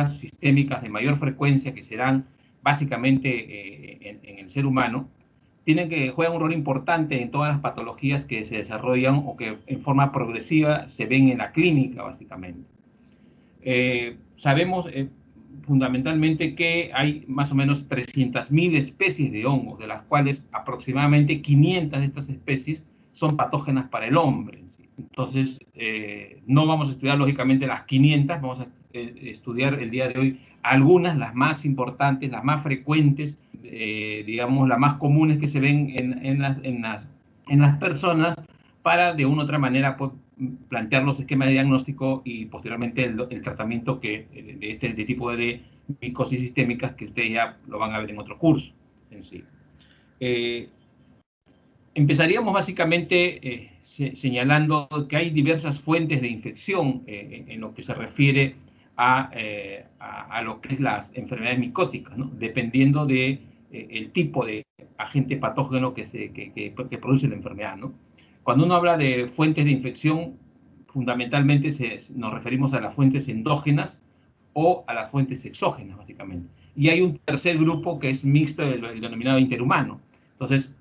sistémicas de mayor frecuencia, que serán básicamente en el ser humano, juegan un rol importante en todas las patologías que se desarrollan o que en forma progresiva se ven en la clínica, básicamente. Sabemos fundamentalmente que hay más o menos 300.000 especies de hongos, de las cuales aproximadamente 500 de estas especies son patógenas para el hombre. Entonces, no vamos a estudiar lógicamente las 500, vamos a estudiar el día de hoy algunas, las más importantes, las más frecuentes, digamos, las más comunes que se ven en las personas, para de una u otra manera plantear los esquemas de diagnóstico y posteriormente el tratamiento de este tipo de micosis sistémicas, que ustedes ya lo van a ver en otro curso en sí. Empezaríamos básicamente señalando que hay diversas fuentes de infección en lo que se refiere a lo que es las enfermedades micóticas, ¿no? Dependiendo de el tipo de agente patógeno que produce la enfermedad, ¿no? Cuando uno habla de fuentes de infección, fundamentalmente nos referimos a las fuentes endógenas o a las fuentes exógenas, básicamente. Y hay un tercer grupo que es mixto, el denominado interhumano. Entonces,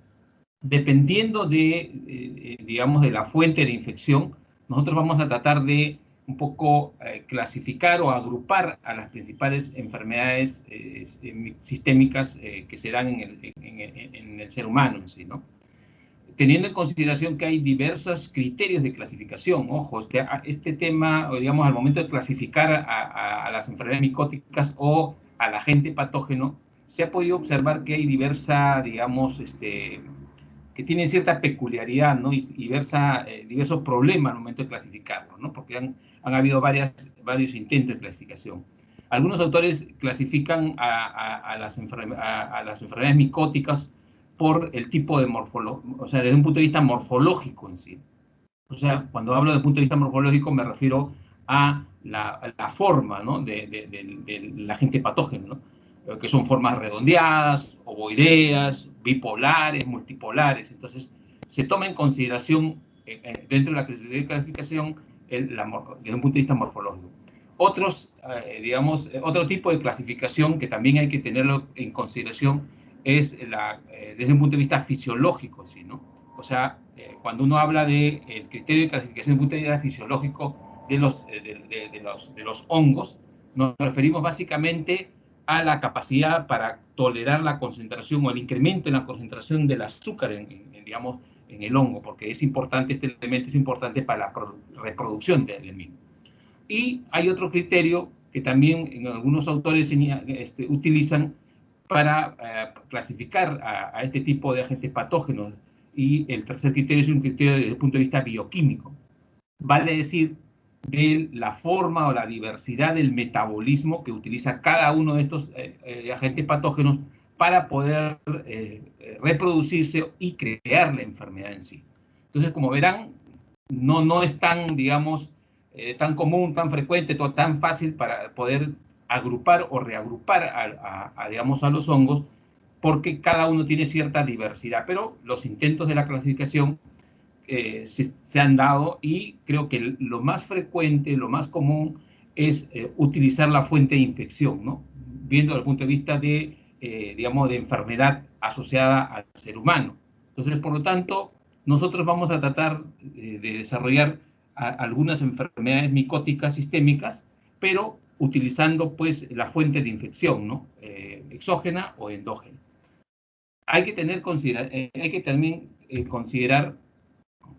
dependiendo digamos, de la fuente de infección, nosotros vamos a tratar de un poco clasificar o agrupar a las principales enfermedades sistémicas que se dan en el ser humano en sí, ¿no? Teniendo en consideración que hay diversos criterios de clasificación. Ojo, este tema, digamos, al momento de clasificar a las enfermedades micóticas o al agente patógeno, se ha podido observar que hay digamos, que tienen cierta peculiaridad, ¿no? y diversos problemas al momento de clasificarlo, ¿no? Porque han habido varios intentos de clasificación. Algunos autores clasifican a las enfermedades micóticas por el tipo de morfología, o sea, desde un punto de vista morfológico en sí. O sea, cuando hablo de punto de vista morfológico me refiero a la forma, ¿no? del agente patógeno, ¿no? Que son formas redondeadas, ovoideas, bipolares, multipolares. Entonces, se toma en consideración dentro de la clasificación desde un punto de vista morfológico. Otro tipo de clasificación que también hay que tenerlo en consideración es desde un punto de vista fisiológico, ¿sí, no? O sea, cuando uno habla del criterio de clasificación desde un punto de vista fisiológico de los hongos, nos referimos básicamente a la capacidad para tolerar la concentración o el incremento en la concentración del azúcar digamos, en el hongo, porque este elemento es importante para la reproducción del mismo. Y hay otro criterio que también algunos autores utilizan para clasificar a este tipo de agentes patógenos, y el tercer criterio es un criterio desde el punto de vista bioquímico. Vale decir, de la forma o la diversidad del metabolismo que utiliza cada uno de estos agentes patógenos para poder reproducirse y crear la enfermedad en sí. Entonces, como verán, no es tan, digamos, tan común, tan frecuente, tan fácil para poder agrupar o reagrupar digamos, a los hongos, porque cada uno tiene cierta diversidad, pero los intentos de la clasificación se han dado, y creo que lo más frecuente, lo más común es utilizar la fuente de infección, ¿no? Viendo desde el punto de vista digamos, de enfermedad asociada al ser humano. Entonces, por lo tanto, nosotros vamos a tratar de desarrollar algunas enfermedades micóticas sistémicas, pero utilizando pues la fuente de infección, ¿no? Exógena o endógena. Hay que también considerar,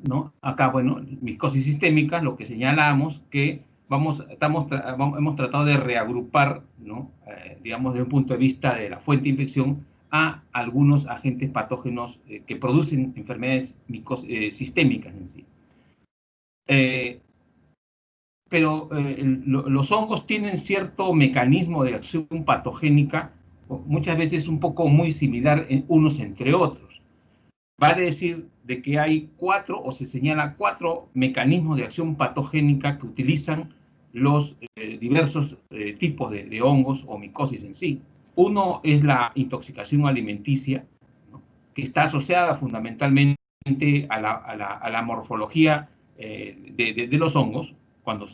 ¿no? Acá, bueno, micosis sistémica, lo que señalamos, que hemos tratado de reagrupar, ¿no? Digamos, desde un punto de vista de la fuente de infección, a algunos agentes patógenos que producen enfermedades sistémicas en sí. Pero los hongos tienen cierto mecanismo de acción patogénica, muchas veces un poco muy similar unos entre otros. Vale decir de que hay se señala cuatro mecanismos de acción patogénica que utilizan los diversos tipos de hongos o micosis en sí. Uno es la intoxicación alimenticia, ¿no? Que está asociada fundamentalmente a la morfología de los hongos, cuando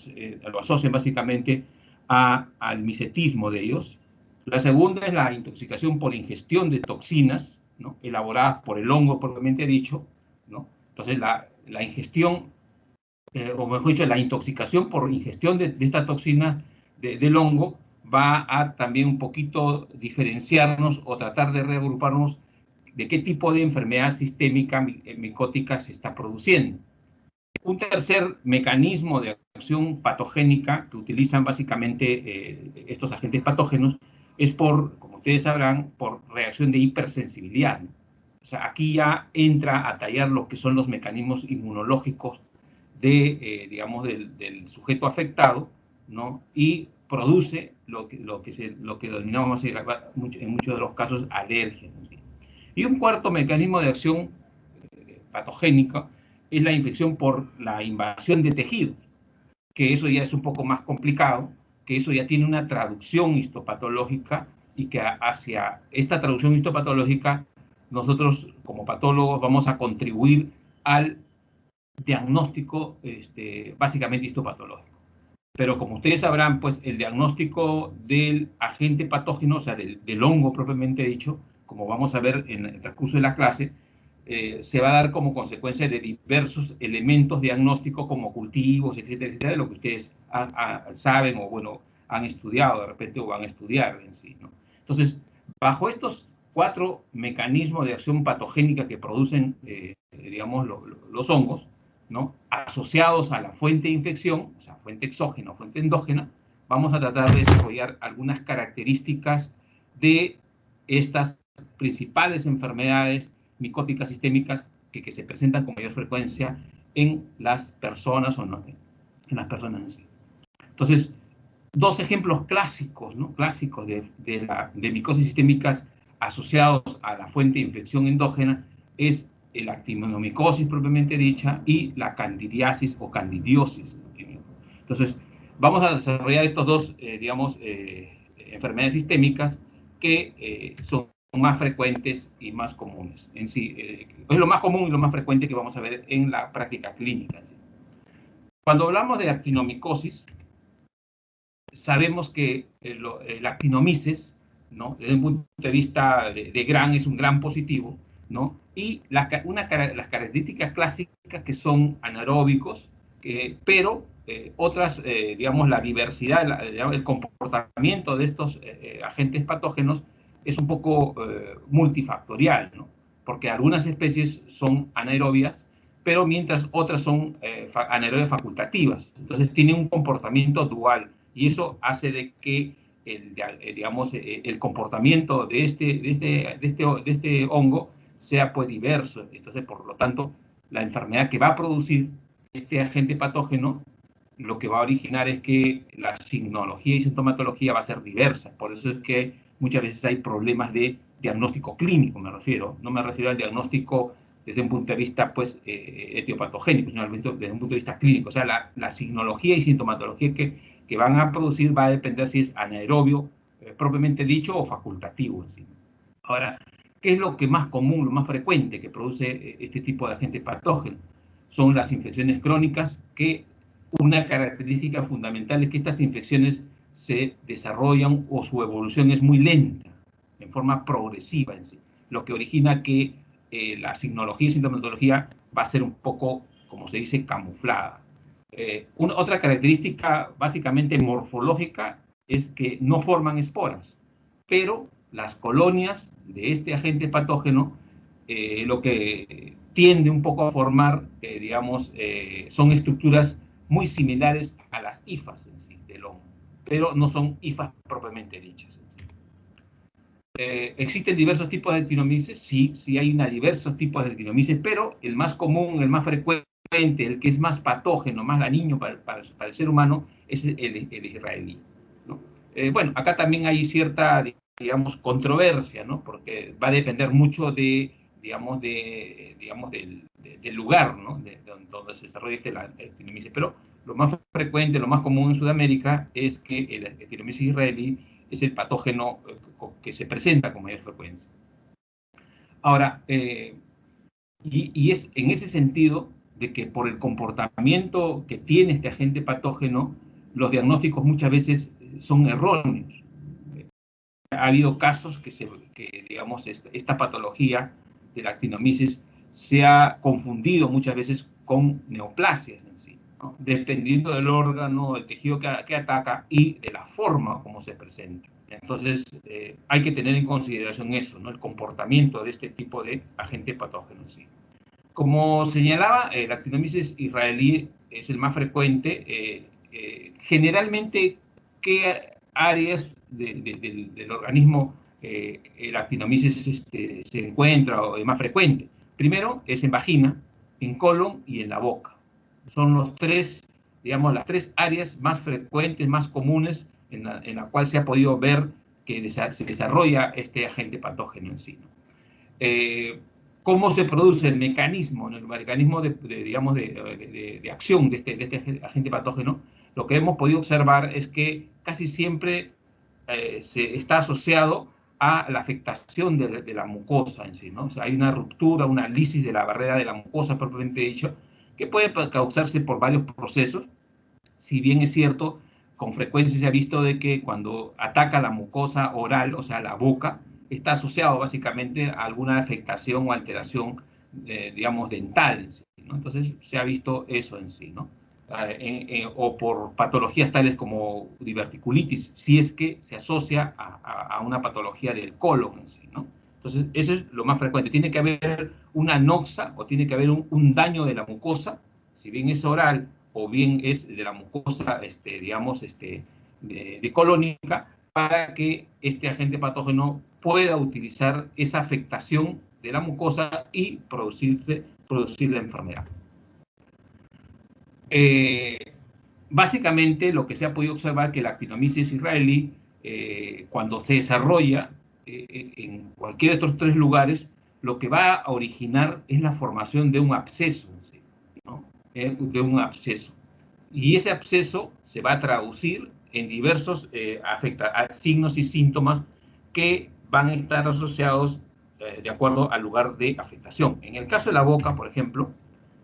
lo asocian básicamente al micetismo de ellos. La segunda es la intoxicación por ingestión de toxinas, ¿no?, elaboradas por el hongo propiamente dicho, ¿no? Entonces, la ingestión, o mejor dicho, la intoxicación por ingestión de esta toxina del hongo va a también un poquito diferenciarnos o tratar de reagruparnos de qué tipo de enfermedad sistémica micótica se está produciendo. Un tercer mecanismo de acción patogénica que utilizan básicamente estos agentes patógenos es como ustedes sabrán, por reacción de hipersensibilidad, ¿no? O sea, aquí ya entra a tallar lo que son los mecanismos inmunológicos digamos, del sujeto afectado, ¿no? Y produce lo que denominamos en muchos de los casos alergias, ¿sí? Y un cuarto mecanismo de acción patogénica es la infección por la invasión de tejidos, que eso ya es un poco más complicado, que eso ya tiene una traducción histopatológica y que hacia esta traducción histopatológica nosotros como patólogos vamos a contribuir al diagnóstico básicamente histopatológico. Pero como ustedes sabrán, pues el diagnóstico del agente patógeno, o sea, del hongo propiamente dicho, como vamos a ver en el transcurso de la clase, se va a dar como consecuencia de diversos elementos diagnósticos como cultivos, etcétera, etcétera, de lo que ustedes saben o, bueno, han estudiado de repente o van a estudiar en sí, ¿no? Entonces, bajo estos 4 mecanismos de acción patogénica que producen, digamos, los hongos, ¿no?, asociados a la fuente de infección, o sea, fuente exógena o fuente endógena, vamos a tratar de desarrollar algunas características de estas principales enfermedades micóticas sistémicas que se presentan con mayor frecuencia en las personas o no, en las personas en sí. Entonces, 2 ejemplos clásicos, ¿no?, clásicos de micosis sistémicas asociados a la fuente de infección endógena es la actinomicosis propiamente dicha y la candidiasis o candidiosis. Entonces, vamos a desarrollar estos 2, digamos, enfermedades sistémicas que son más frecuentes y más comunes. En sí, es lo más común y lo más frecuente que vamos a ver en la práctica clínica. ¿Sí? Cuando hablamos de actinomicosis, sabemos que la actinomices, ¿no?, desde un punto de vista de gran, es un gran positivo, ¿no? Y las características clásicas que son anaeróbicos, pero otras, digamos, la diversidad, el comportamiento de estos agentes patógenos es un poco multifactorial, ¿no? Porque algunas especies son anaerobias, pero mientras otras son anaerobias facultativas. Entonces tienen un comportamiento dual y eso hace de que digamos, el comportamiento de este hongo sea pues diverso. Entonces, por lo tanto, la enfermedad que va a producir este agente patógeno, lo que va a originar es que la signología y sintomatología va a ser diversa. Por eso es que muchas veces hay problemas de diagnóstico clínico, me refiero. No me refiero al diagnóstico desde un punto de vista, pues, etiopatogénico, sino desde un punto de vista clínico. O sea, la signología y sintomatología que van a producir va a depender si es anaerobio, propiamente dicho, o facultativo en sí. Ahora, ¿qué es lo que más común, lo más frecuente que produce este tipo de agente patógeno? Son las infecciones crónicas, que una característica fundamental es que estas infecciones se desarrollan o su evolución es muy lenta, en forma progresiva en sí, lo que origina que la signología y sintomatología va a ser un poco, como se dice, camuflada. Otra característica básicamente morfológica es que no forman esporas, pero las colonias de este agente patógeno lo que tiende un poco a formar, digamos, son estructuras muy similares a las hifas en sí, del hongo, pero no son hifas propiamente dichas. ¿Existen diversos tipos de actinomices? Sí, sí hay diversos tipos de actinomices, pero el más común, el más frecuente, el que es más patógeno, más dañino para el ser humano, es el israelí, ¿no? Bueno, acá también hay cierta, digamos, controversia, ¿no? Porque va a depender mucho de, digamos, del lugar, ¿no?, donde se desarrolla este actinomices. Pero lo más frecuente, lo más común en Sudamérica es que el actinomices israelí es el patógeno que se presenta con mayor frecuencia. Ahora, y es en ese sentido de que por el comportamiento que tiene este agente patógeno, los diagnósticos muchas veces son erróneos. Ha habido casos que digamos, esta patología de la actinomisis se ha confundido muchas veces con neoplasias en sí, ¿no? Dependiendo del órgano, del tejido que ataca y de la forma como se presenta. Entonces, hay que tener en consideración eso, ¿no? El comportamiento de este tipo de agente patógeno en sí. Como señalaba, la actinomisis israelí es el más frecuente. Generalmente, ¿qué áreas del organismo la actinomisis se encuentra o es más frecuente? Primero, es en vagina, en colon y en la boca. Son los tres, digamos, las tres áreas más frecuentes, más comunes, en la cual se ha podido ver que se desarrolla este agente patógeno en sí, ¿no? ¿Cómo se produce el mecanismo, ¿no? El mecanismo digamos, de acción de este agente patógeno? Lo que hemos podido observar es que casi siempre se está asociado a la afectación de la mucosa en sí, ¿no? O sea, hay una ruptura, una lisis de la barrera de la mucosa propiamente dicho, que puede causarse por varios procesos. Si bien es cierto, con frecuencia se ha visto de que cuando ataca la mucosa oral, o sea, la boca, está asociado básicamente a alguna afectación o alteración, digamos, dental en sí, ¿no? Entonces se ha visto eso en sí, ¿no? O por patologías tales como diverticulitis, si es que se asocia a una patología del colon en sí, ¿no? Entonces, eso es lo más frecuente. Tiene que haber una anoxa o tiene que haber un daño de la mucosa, si bien es oral o bien es de la mucosa, digamos, de colónica, para que este agente patógeno pueda utilizar esa afectación de la mucosa y producir la enfermedad. Básicamente, lo que se ha podido observar que la actinomisis israelí, cuando se desarrolla en cualquiera de estos tres lugares, lo que va a originar es la formación de un absceso, ¿no? De un absceso. Y ese absceso se va a traducir en diversos signos y síntomas que van a estar asociados de acuerdo al lugar de afectación. En el caso de la boca, por ejemplo,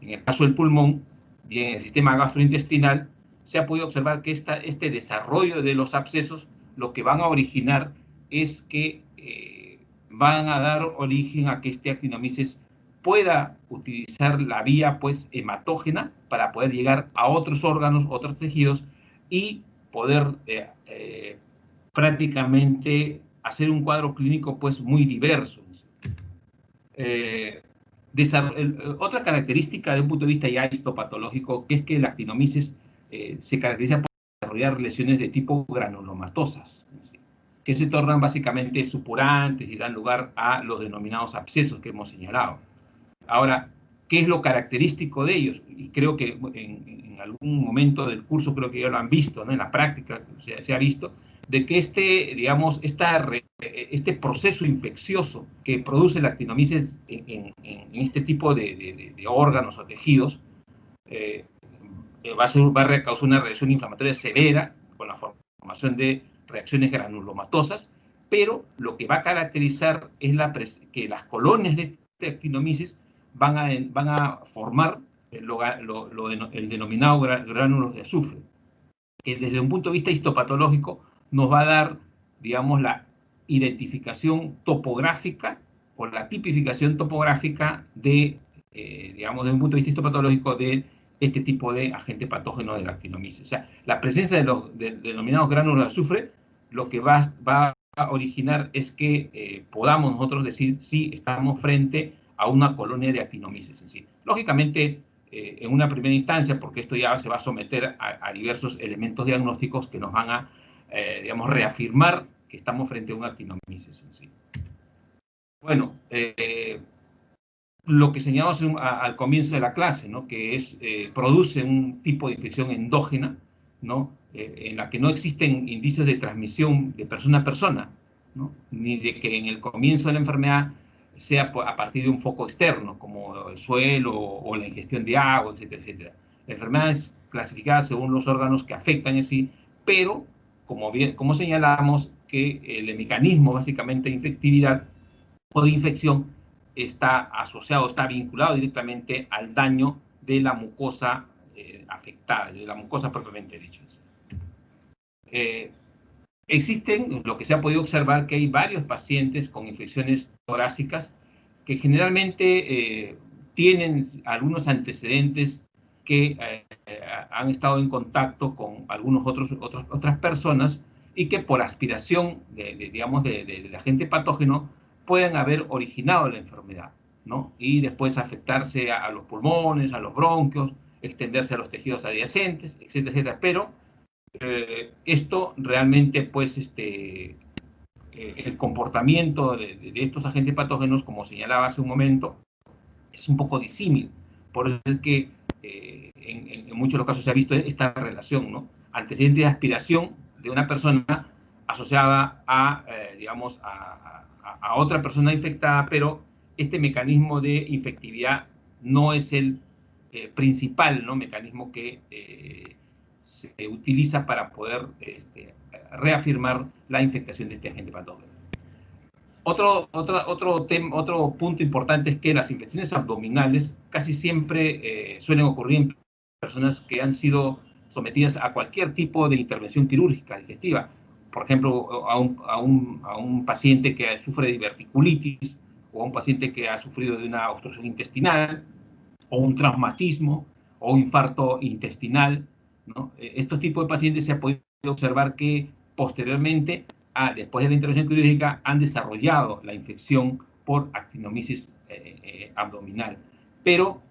en el caso del pulmón y en el sistema gastrointestinal, se ha podido observar que este desarrollo de los abscesos lo que van a originar es que van a dar origen a que este actinomisis pueda utilizar la vía pues hematógena para poder llegar a otros órganos, otros tejidos y poder prácticamente hacer un cuadro clínico pues muy diverso. Otra característica de un punto de vista ya histopatológico, que es que la actinomisis se caracteriza por desarrollar lesiones de tipo granulomatosas, ¿sí? Que se tornan básicamente supurantes y dan lugar a los denominados abscesos que hemos señalado. Ahora, ¿qué es lo característico de ellos? Y creo que en algún momento del curso creo que ya lo han visto, ¿no? En la práctica se ha visto, de que digamos, este proceso infeccioso que produce la actinomisis en este tipo de órganos o tejidos va a causar una reacción inflamatoria severa con la formación de reacciones granulomatosas, pero lo que va a caracterizar es que las colonias de esta actinomisis van a formar el denominado gránulos de azufre, que desde un punto de vista histopatológico nos va a dar, digamos, la identificación topográfica o la tipificación topográfica digamos, desde un punto de vista histopatológico de este tipo de agente patógeno de la actinomisis. O sea, la presencia de los denominados gránulos de azufre lo que va a originar es que podamos nosotros decir si estamos frente a una colonia de actinomisis en sí. Lógicamente, en una primera instancia, porque esto ya se va a someter a diversos elementos diagnósticos que nos van a, digamos, reafirmar que estamos frente a una actinomisis en sí. Bueno, lo que señalamos al comienzo de la clase, ¿no? Que produce un tipo de infección endógena, ¿no? En la que no existen indicios de transmisión de persona a persona, ¿no? Ni de que en el comienzo de la enfermedad sea a partir de un foco externo, como el suelo o la ingestión de agua, etcétera, etcétera. La enfermedad es clasificada según los órganos que afectan en sí, pero, como señalamos, que el mecanismo básicamente de infectividad o de infección está asociado, está vinculado directamente al daño de la mucosa afectada, de la mucosa propiamente dicho. Existen, lo que se ha podido observar, que hay varios pacientes con infecciones torácicas que generalmente tienen algunos antecedentes que han estado en contacto con otras personas y que por aspiración digamos, del agente patógeno pueden haber originado la enfermedad, ¿no? Y después afectarse a los pulmones, a los bronquios, extenderse a los tejidos adyacentes, etcétera, etcétera. Pero esto realmente, pues, el comportamiento de estos agentes patógenos, como señalaba hace un momento, es un poco disímil. Por eso es que en muchos de los casos se ha visto esta relación, ¿no? Antecedente de aspiración de una persona asociada a, digamos, a otra persona infectada, pero este mecanismo de infectividad no es el principal, ¿no?, mecanismo que se utiliza para poder reafirmar la infectación de este agente patógeno. Otro punto importante es que las infecciones abdominales casi siempre suelen ocurrir en personas que han sido sometidas a cualquier tipo de intervención quirúrgica digestiva. Por ejemplo, a un paciente que sufre de diverticulitis, o a un paciente que ha sufrido de una obstrucción intestinal, o un traumatismo, o un infarto intestinal, ¿no? Estos tipos de pacientes se ha podido observar que posteriormente, después de la intervención quirúrgica, han desarrollado la infección por actinomisis abdominal. Pero,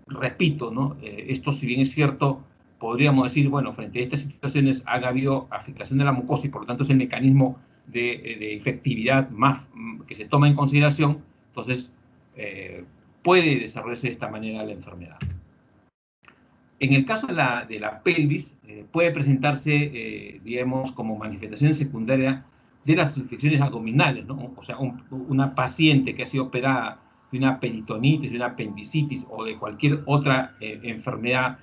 repito, ¿no? Esto, si bien es cierto, podríamos decir, bueno, frente a estas situaciones ha habido afectación de la mucosa y por lo tanto es el mecanismo de efectividad más que se toma en consideración. Entonces, puede desarrollarse de esta manera la enfermedad. En el caso de la pelvis, puede presentarse, digamos, como manifestación secundaria de las infecciones abdominales, ¿no? O sea, una paciente que ha sido operada de una peritonitis, de una apendicitis o de cualquier otra enfermedad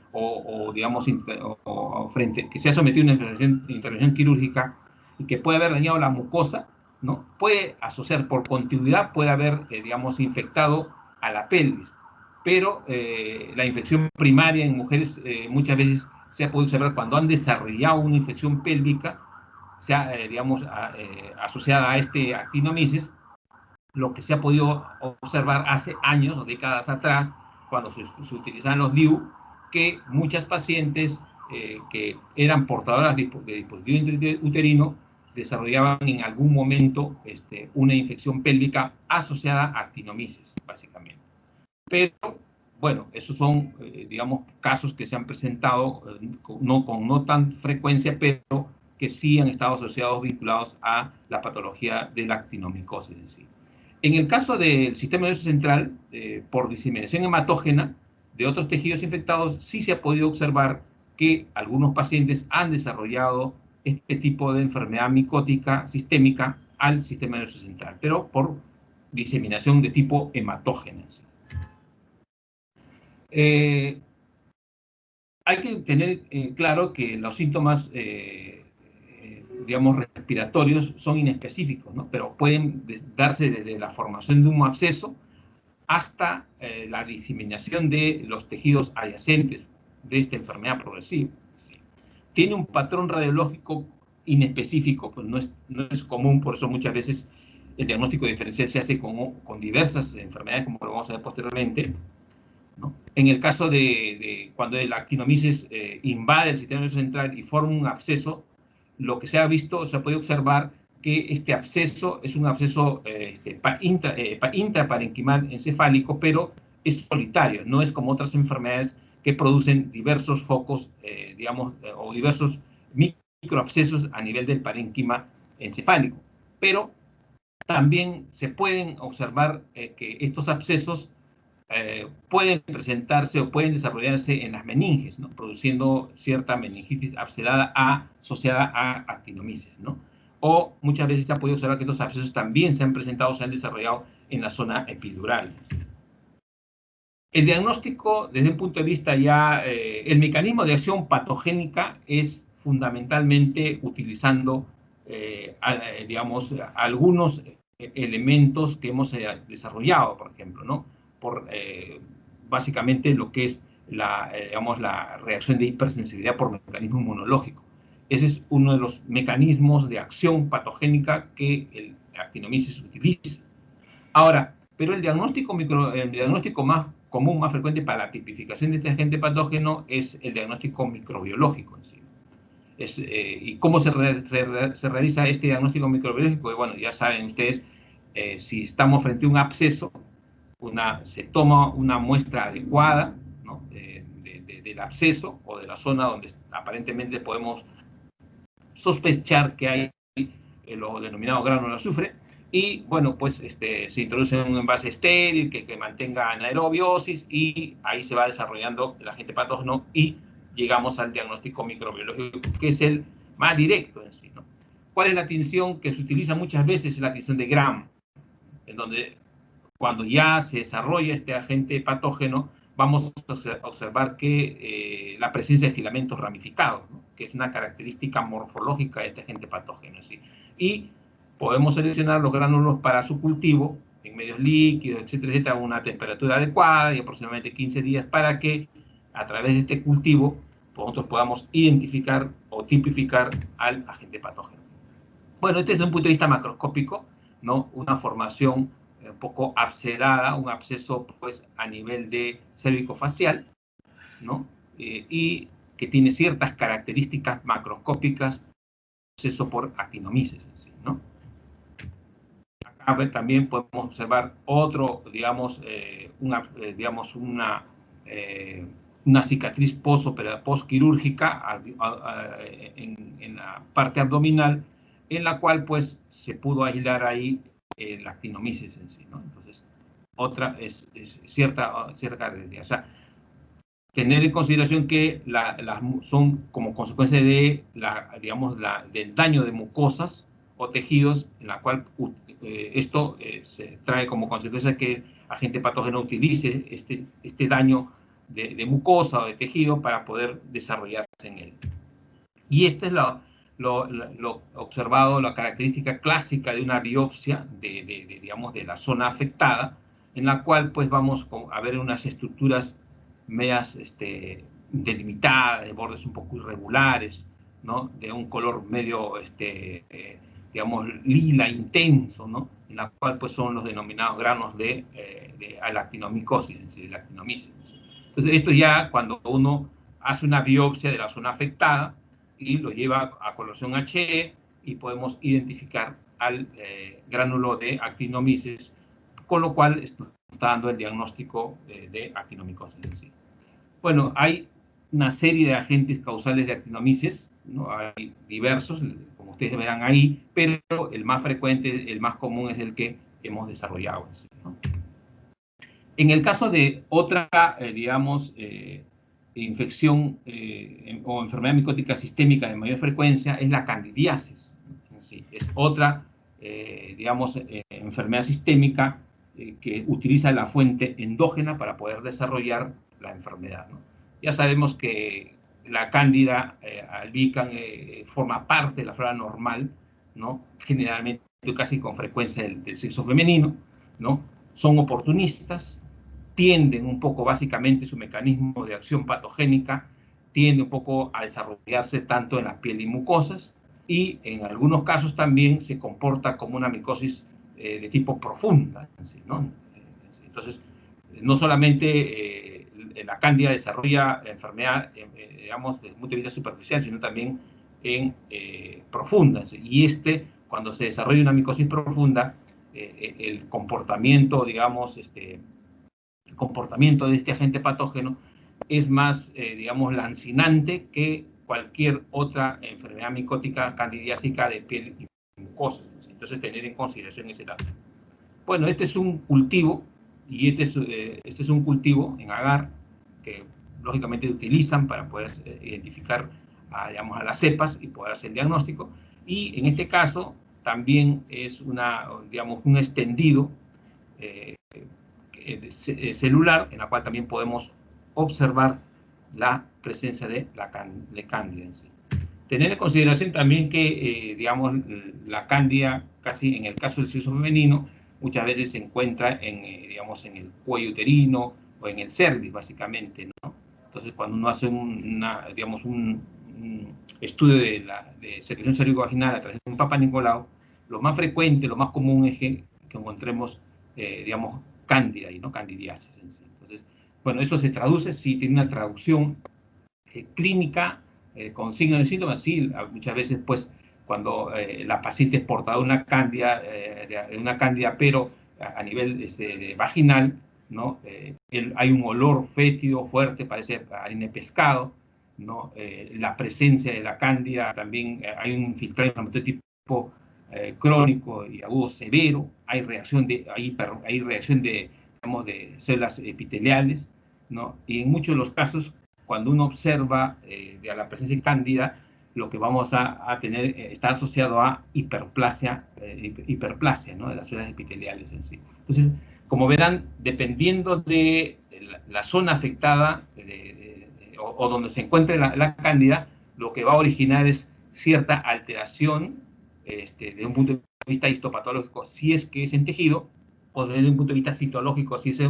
digamos, que se ha sometido a una intervención quirúrgica y que puede haber dañado la mucosa, ¿no? Puede asociar por continuidad, puede haber, digamos, infectado a la pelvis. Pero la infección primaria en mujeres muchas veces se ha podido observar cuando han desarrollado una infección pélvica, digamos, asociada a este actinomisis, lo que se ha podido observar hace años o décadas atrás, cuando se utilizaban los DIU, que muchas pacientes que eran portadoras de dispositivo uterino desarrollaban en algún momento una infección pélvica asociada a actinomisis, básicamente. Pero, bueno, esos son, digamos, casos que se han presentado con no tan frecuencia, pero que sí han estado asociados, vinculados a la patología de la actinomicosis en sí. En el caso del sistema nervioso central, por diseminación hematógena de otros tejidos infectados, sí se ha podido observar que algunos pacientes han desarrollado este tipo de enfermedad micótica sistémica al sistema nervioso central, pero por diseminación de tipo hematógena. Hay que tener claro que los síntomas, digamos, respiratorios son inespecíficos, ¿no? Pero pueden darse desde la formación de un absceso hasta la diseminación de los tejidos adyacentes de esta enfermedad progresiva. ¿Sí? Tiene un patrón radiológico inespecífico, pues no es común, por eso muchas veces el diagnóstico diferencial se hace con diversas enfermedades, como lo vamos a ver posteriormente, ¿no? En el caso de cuando el actinomisis invade el sistema nervioso central y forma un absceso, lo que se ha visto, se ha podido observar que este absceso es un absceso intraparenquimal encefálico, pero es solitario, no es como otras enfermedades que producen diversos focos, digamos, o diversos microabscesos a nivel del parénquima encefálico. Pero también se pueden observar que estos abscesos pueden presentarse o pueden desarrollarse en las meninges, ¿no? Produciendo cierta meningitis abscedada asociada a actinomisis, ¿no? O muchas veces se ha podido observar que estos abscesos también se han presentado, se han desarrollado en la zona epidural. El diagnóstico, desde un punto de vista ya, el mecanismo de acción patogénica es fundamentalmente utilizando, digamos, algunos elementos que hemos desarrollado, por ejemplo, ¿no? Por básicamente lo que es digamos, la reacción de hipersensibilidad por mecanismo inmunológico. Ese es uno de los mecanismos de acción patogénica que el actinomyces utiliza. Ahora, pero el diagnóstico más común, más frecuente para la tipificación de este agente patógeno es el diagnóstico microbiológico en sí. ¿Y cómo se realiza este diagnóstico microbiológico? Bueno, ya saben ustedes, si estamos frente a un absceso, se toma una muestra adecuada, ¿no?, del absceso o de la zona donde aparentemente podemos sospechar que hay lo denominado gránulo de azufre, y bueno, pues se introduce en un envase estéril que mantenga anaerobiosis, y ahí se va desarrollando el agente patógeno y llegamos al diagnóstico microbiológico, que es el más directo en sí, ¿no? ¿Cuál es la tinción que se utiliza muchas veces? Es la tinción de Gram, en donde cuando ya se desarrolla este agente patógeno, vamos a observar que la presencia de filamentos ramificados, ¿no?, que es una característica morfológica de este agente patógeno, ¿sí? Y podemos seleccionar los gránulos para su cultivo en medios líquidos, etcétera, etcétera, a una temperatura adecuada y aproximadamente 15 días, para que a través de este cultivo nosotros podamos identificar o tipificar al agente patógeno. Bueno, este es un punto de vista macroscópico, ¿no? Una formación un poco abscedada, un absceso pues a nivel de cérvico-facial, ¿no? Y que tiene ciertas características macroscópicas, absceso por actinomyces en sí, ¿no? Acá también podemos observar otro, digamos, una cicatriz postquirúrgica en la parte abdominal, en la cual pues se pudo aislar ahí la actinomyces en sí, ¿no? Entonces, otra es cierta característica. O sea, tener en consideración que son como consecuencia de del daño de mucosas o tejidos, en la cual esto se trae como consecuencia que el agente patógeno utilice este daño de mucosa o de tejido para poder desarrollarse en él. Y esta es lo observado, la característica clásica de una biopsia de la zona afectada, en la cual pues vamos a ver unas estructuras medias delimitadas, de bordes un poco irregulares, ¿no?, de un color medio, digamos, lila intenso, ¿no?, en la cual pues son los denominados granos de alactinomicosis, de la actinomyces. Entonces, esto ya cuando uno hace una biopsia de la zona afectada y lo lleva a coloración HE, y podemos identificar al gránulo de actinomyces, con lo cual está dando el diagnóstico de actinomicosis en sí. Bueno, hay una serie de agentes causales de actinomyces, ¿no? Hay diversos, como ustedes verán ahí, pero el más frecuente, el más común es el que hemos desarrollado, ¿no? En el caso de otra, digamos, infección o enfermedad micótica sistémica de mayor frecuencia, es la candidiasis. ¿Sí? Es otra, digamos, enfermedad sistémica que utiliza la fuente endógena para poder desarrollar la enfermedad, ¿no? Ya sabemos que la cándida albicans forma parte de la flora normal, ¿no?, generalmente casi con frecuencia del sexo femenino, ¿no? Son oportunistas, tienden un poco, básicamente, su mecanismo de acción patogénica tiende un poco a desarrollarse tanto en la piel y mucosas, y en algunos casos también se comporta como una micosis de tipo profunda, ¿no? Entonces, no solamente la cándida desarrolla enfermedad, digamos, desde el punto de vista superficial, sino también en profunda. Y cuando se desarrolla una micosis profunda, el comportamiento, digamos, el comportamiento de este agente patógeno es más, digamos, lancinante que cualquier otra enfermedad micótica candidiásica de piel y mucosa. Entonces, tener en consideración ese dato. Bueno, este es un cultivo, y este es un cultivo en agar que lógicamente utilizan para poder identificar digamos, a las cepas y poder hacer el diagnóstico. Y en este caso también es digamos, un extendido celular, en la cual también podemos observar la presencia de cándida en sí. Tener en consideración también que, digamos, la cándida, casi en el caso del sexo femenino, muchas veces se encuentra digamos, en el cuello uterino o en el cervix, básicamente, ¿no? Entonces, cuando uno hace digamos, un estudio de secreción cervicovaginal a través de un Papa Nicolau, lo más frecuente, lo más común es que encontremos, digamos, cándida y no candidiasis en sí. Entonces, bueno, eso se traduce, sí, tiene una traducción clínica con signos de síntomas, sí, muchas veces, pues, cuando la paciente es portadora de una cándida, pero a nivel vaginal, ¿no? Hay un olor fétido fuerte, parece harina de pescado, ¿no? La presencia de la cándida, también hay un filtrado inflamatorio tipo crónico y agudo severo, hay reacción digamos, de células epiteliales, ¿no? Y en muchos de los casos, cuando uno observa de la presencia de cándida, lo que vamos a tener está asociado a hiperplasia, ¿no? De las células epiteliales en sí. Entonces, como verán, dependiendo de la zona afectada o donde se encuentre la cándida, lo que va a originar es cierta alteración de un punto de vista histopatológico, si es que es en tejido, o desde un punto de vista citológico, si es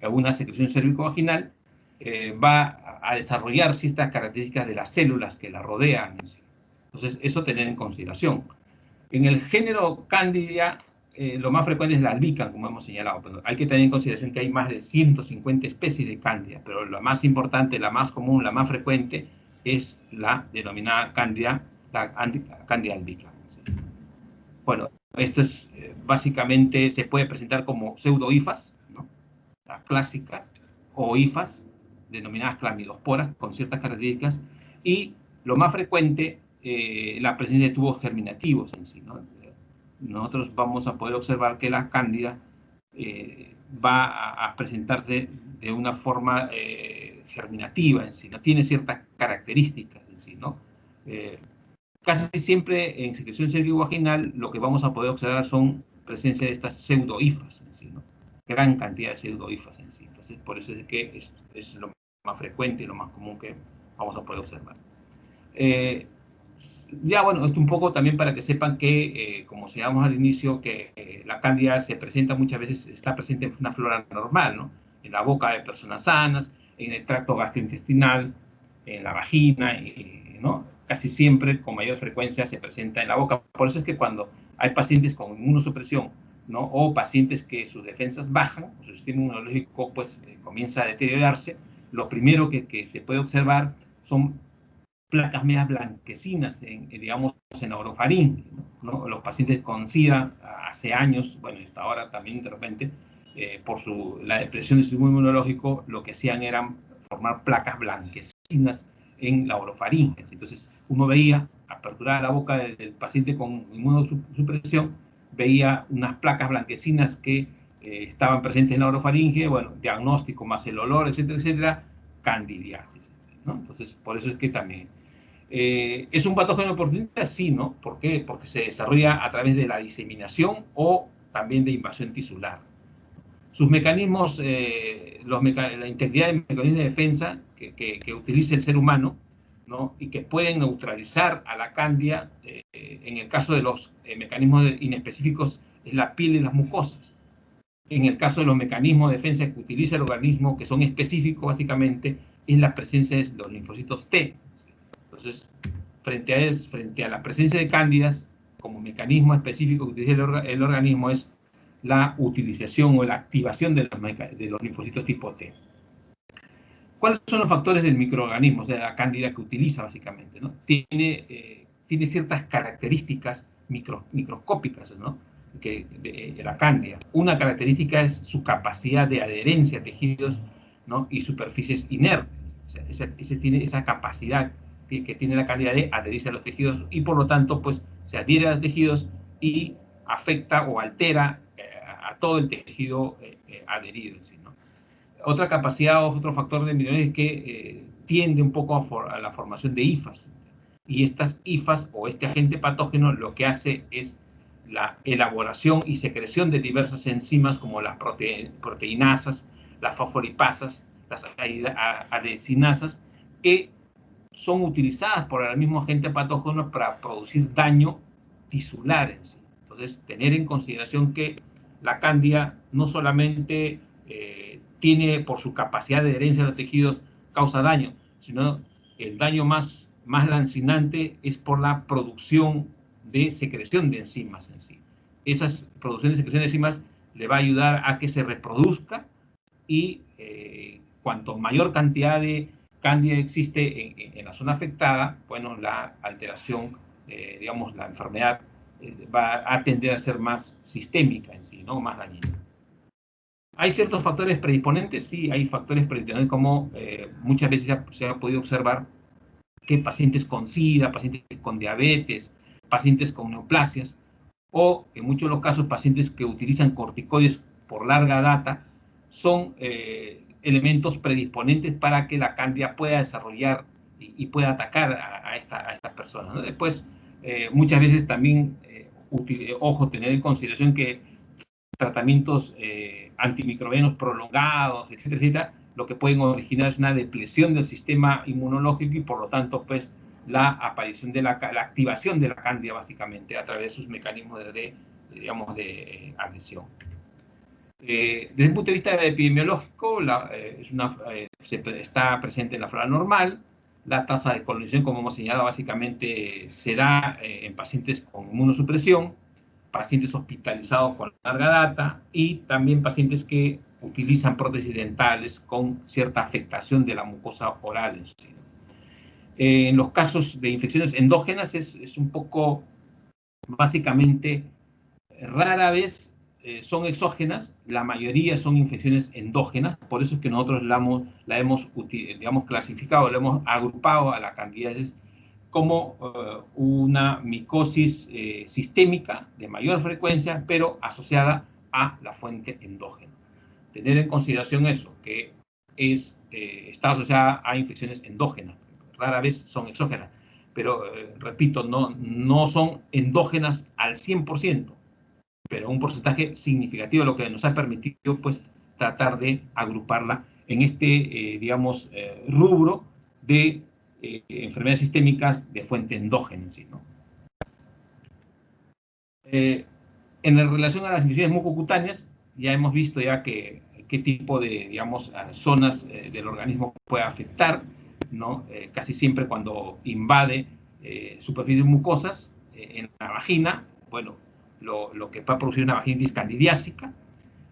una secreción cervicovaginal, va a desarrollar ciertas características de las células que la rodean. Entonces, eso tener en consideración. En el género Candida, lo más frecuente es la albicans, como hemos señalado, pero hay que tener en consideración que hay más de 150 especies de Candida, pero la más importante, la más común, la más frecuente es la denominada Candida, la Candida albicans. Bueno, esto es básicamente se puede presentar como pseudohifas, ¿no? Las clásicas, o hifas, denominadas clamidosporas, con ciertas características, y lo más frecuente, la presencia de tubos germinativos en sí, ¿no? Nosotros vamos a poder observar que la cándida va a presentarse de una forma germinativa en sí, ¿no? Tiene ciertas características en sí, ¿no? Casi siempre en secreción cervicovaginal lo que vamos a poder observar son presencia de estas pseudohifas en sí, ¿no? Gran cantidad de pseudohifas en sí. Entonces, por eso es que es lo más frecuente y lo más común que vamos a poder observar. Ya, bueno, esto un poco también para que sepan que, como señalamos al inicio, que la cándida se presenta muchas veces, está presente en una flora normal, ¿no? En la boca de personas sanas, en el tracto gastrointestinal, en la vagina, ¿no? Casi siempre, con mayor frecuencia, se presenta en la boca. Por eso es que cuando hay pacientes con inmunosupresión, ¿no? O pacientes que sus defensas bajan, su sistema inmunológico pues comienza a deteriorarse, lo primero que se puede observar son placas medias blanquecinas, digamos, en la orofaringe, ¿no? Los pacientes con SIDA hace años, bueno, hasta ahora también de repente, por la depresión del sistema inmunológico, lo que hacían era formar placas blanquecinas en la orofaringe. Entonces, uno veía, aperturada la boca del paciente con inmunosupresión, veía unas placas blanquecinas que estaban presentes en la orofaringe, bueno, diagnóstico más el olor, etcétera, etcétera, candidiasis, ¿no? Entonces, por eso es que también ¿es un patógeno oportunista? Sí, ¿no? ¿Por qué? Porque se desarrolla a través de la diseminación o también de invasión tisular. Sus mecanismos, la integridad de mecanismos de defensa que utiliza el ser humano, ¿no? Y que pueden neutralizar a la cándida, en el caso de los mecanismos inespecíficos, es la piel y las mucosas. En el caso de los mecanismos de defensa que utiliza el organismo, que son específicos básicamente, es la presencia de los linfocitos T. Entonces, frente a la presencia de cándidas, como mecanismo específico que utiliza el organismo es la utilización o la activación de los linfocitos tipo T. ¿Cuáles son los factores del microorganismo, o sea, la cándida que utiliza básicamente, ¿no? Tiene ciertas características microscópicas, ¿no? De la cándida. Una característica es su capacidad de adherencia a tejidos, ¿no? Y superficies inertes. O sea, tiene esa capacidad que tiene la cándida de adherirse a los tejidos y por lo tanto pues se adhiere a los tejidos y afecta o altera a todo el tejido adherido en sí, ¿no? Otra capacidad o otro factor de microorganismos es que tiende un poco a la formación de hifas, y estas hifas o este agente patógeno lo que hace es la elaboración y secreción de diversas enzimas como las proteinasas, las fosfolipasas, las adesinasas, que son utilizadas por el mismo agente patógeno para producir daño tisular en sí. Entonces, tener en consideración que la cándida no solamente tiene por su capacidad de adherencia a los tejidos causa daño, sino el daño más más lancinante es por la producción de secreción de enzimas en sí. Esas producciones de secreción de enzimas le va a ayudar a que se reproduzca y cuanto mayor cantidad de cándida existe en la zona afectada, bueno, la alteración, digamos, la enfermedad va a tender a ser más sistémica en sí, ¿no? Más dañina. ¿Hay ciertos factores predisponentes? Sí, hay factores predisponentes, como muchas veces se ha podido observar que pacientes con SIDA, pacientes con diabetes, pacientes con neoplasias, o en muchos de los casos pacientes que utilizan corticoides por larga data, son elementos predisponentes para que la cándida pueda desarrollar y pueda atacar a estas personas, ¿no? Después, muchas veces también, ojo, tener en consideración que tratamientos antimicrobianos prolongados, etcétera, etcétera, lo que pueden originar es una depresión del sistema inmunológico y por lo tanto, pues, la aparición de la activación de la cándida, básicamente, a través de sus mecanismos digamos, de adhesión. Desde el punto de vista epidemiológico, está presente en la flora normal. La tasa de colonización, como hemos señalado, básicamente se da en pacientes con inmunosupresión, pacientes hospitalizados con larga data y también pacientes que utilizan prótesis dentales con cierta afectación de la mucosa oral en sí. En los casos de infecciones endógenas es un poco, básicamente, rara vez son exógenas, la mayoría son infecciones endógenas, por eso es que nosotros la hemos digamos, clasificado, la hemos agrupado a la candidiasis como una micosis sistémica de mayor frecuencia, pero asociada a la fuente endógena. Tener en consideración eso, que está asociada a infecciones endógenas, rara vez son exógenas, pero repito, no son endógenas al 100%, pero un porcentaje significativo, lo que nos ha permitido, pues, tratar de agruparla en este, digamos, rubro de enfermedades sistémicas de fuente endógena, ¿sí, no? En relación a las infecciones mucocutáneas, ya hemos visto ya qué tipo de, digamos, zonas del organismo puede afectar, ¿no? Casi siempre cuando invade superficies mucosas en la vagina, bueno, lo que va a producir una vaginitis candidiásica.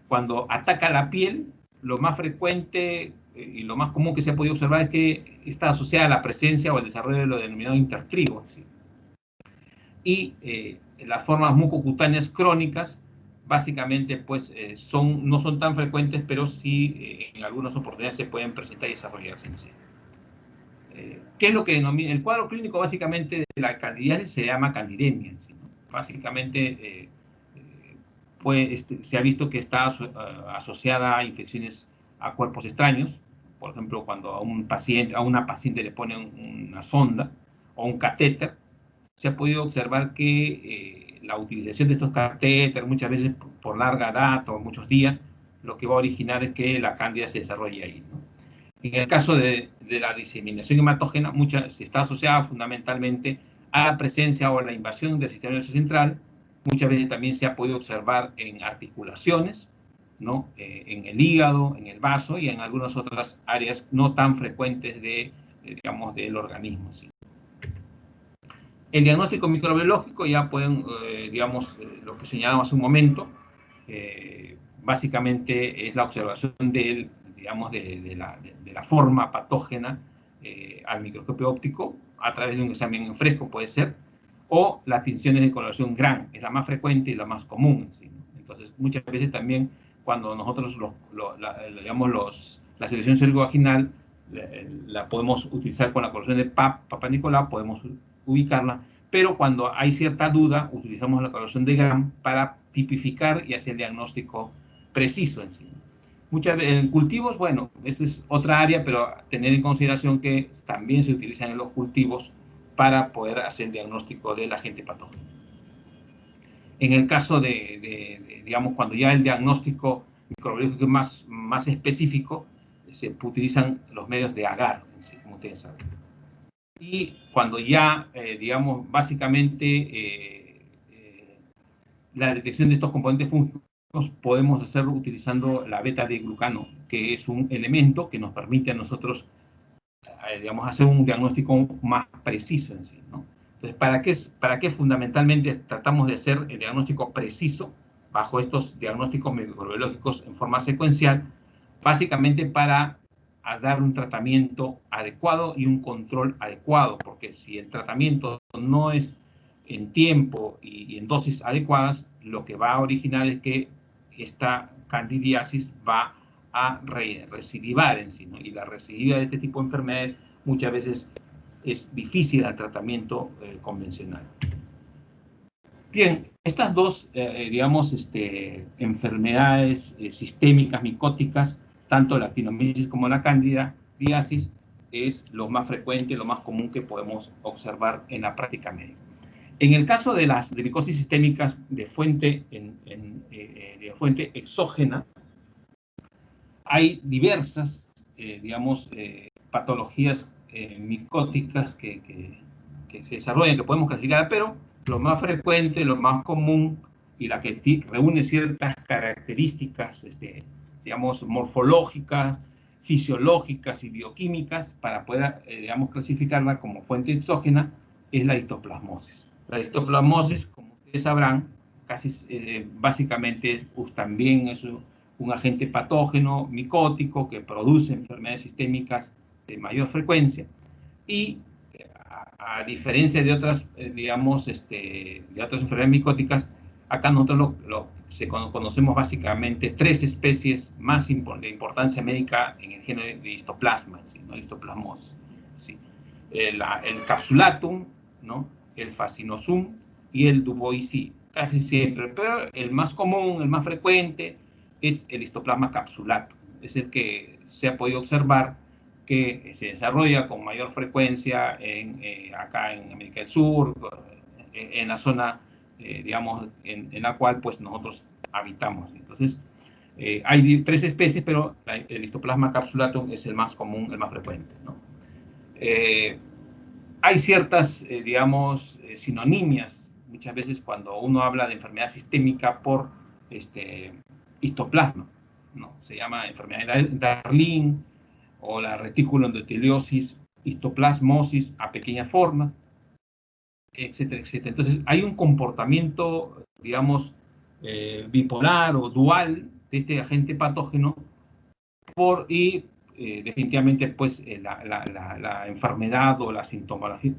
Cuando ataca la piel, lo más frecuente y lo más común que se ha podido observar es que está asociada a la presencia o el desarrollo de lo denominado intertrigo, ¿sí? Y las formas mucocutáneas crónicas, básicamente, pues, no son tan frecuentes, pero sí en algunas oportunidades se pueden presentar y desarrollarse en sí. ¿Qué es lo que denomina? El cuadro clínico, básicamente, de la candidiasis se llama candidemia, ¿sí? Básicamente, se ha visto que está asociada a infecciones a cuerpos extraños. Por ejemplo, cuando a una paciente le ponen una sonda o un catéter, se ha podido observar que la utilización de estos catéteres, muchas veces por larga data o muchos días, lo que va a originar es que la cándida se desarrolle ahí, ¿no? En el caso de la diseminación hematógena, está asociada fundamentalmente a la presencia o a la invasión del sistema nervioso central. Muchas veces también se ha podido observar en articulaciones, ¿no? En el hígado, en el vaso y en algunas otras áreas no tan frecuentes digamos, del organismo, ¿sí? El diagnóstico microbiológico ya pueden, digamos, lo que señalamos hace un momento, básicamente es la observación digamos, de la forma patógena al microscopio óptico a través de un examen en fresco, puede ser, o las tinciones de coloración GRAN, es la más frecuente y la más común, ¿sí? Entonces, muchas veces también cuando nosotros, digamos, la selección cérvico-vaginal la podemos utilizar con la coloración de Papa Nicolau, podemos ubicarla, pero cuando hay cierta duda, utilizamos la coloración de GRAN para tipificar y hacer el diagnóstico preciso en sí. Muchas veces en cultivos, bueno, esta es otra área, pero tener en consideración que también se utilizan en los cultivos para poder hacer el diagnóstico del agente patógeno. En el caso digamos, cuando ya el diagnóstico microbiológico es más específico, se utilizan los medios de agar, como ustedes saben. Y cuando ya, digamos, básicamente la detección de estos componentes fúngicos podemos hacerlo utilizando la beta-D-glucano, que es un elemento que nos permite a nosotros digamos, hacer un diagnóstico más preciso en sí, ¿no? Entonces, ¿para qué fundamentalmente tratamos de hacer el diagnóstico preciso bajo estos diagnósticos microbiológicos en forma secuencial? Básicamente para dar un tratamiento adecuado y un control adecuado, porque si el tratamiento no es en tiempo y en dosis adecuadas, lo que va a originar es que esta candidiasis va a recidivar en sí, ¿no? Y la recidiva de este tipo de enfermedades muchas veces es difícil al tratamiento convencional. Bien, estas dos, digamos, enfermedades sistémicas micóticas, tanto la actinomyces como la candidiasis, es lo más frecuente, lo más común que podemos observar en la práctica médica. En el caso de las micosis sistémicas de fuente exógena, hay diversas, digamos, patologías micóticas que se desarrollan, que podemos clasificar, pero lo más frecuente, lo más común y la que reúne ciertas características, digamos, morfológicas, fisiológicas y bioquímicas para poder, digamos, clasificarla como fuente exógena, es la histoplasmosis. La histoplasmosis, como ustedes sabrán, básicamente también es un agente patógeno micótico que produce enfermedades sistémicas de mayor frecuencia y a diferencia de otras, digamos, de otras enfermedades micóticas, acá nosotros conocemos básicamente 3 especies más de importancia médica en el género de histoplasma, ¿sí? ¿No? Histoplasmosis, ¿sí? El capsulatum, ¿no? El fascinosum y el duboisí, casi siempre, pero el más común, el más frecuente, es el histoplasma capsulatum, es el que se ha podido observar que se desarrolla con mayor frecuencia acá en América del Sur, en la zona, digamos, en la cual pues nosotros habitamos. Entonces, hay 3 especies, pero el histoplasma capsulatum es el más común, el más frecuente, ¿no? Hay ciertas, digamos, sinonimias, muchas veces cuando uno habla de enfermedad sistémica por histoplasma, ¿no? Se llama enfermedad de Darling, o la reticuloendoteliosis, histoplasmosis a pequeñas formas, etcétera, etcétera. Entonces, hay un comportamiento, digamos, bipolar o dual de este agente patógeno definitivamente, pues, la enfermedad o la sinología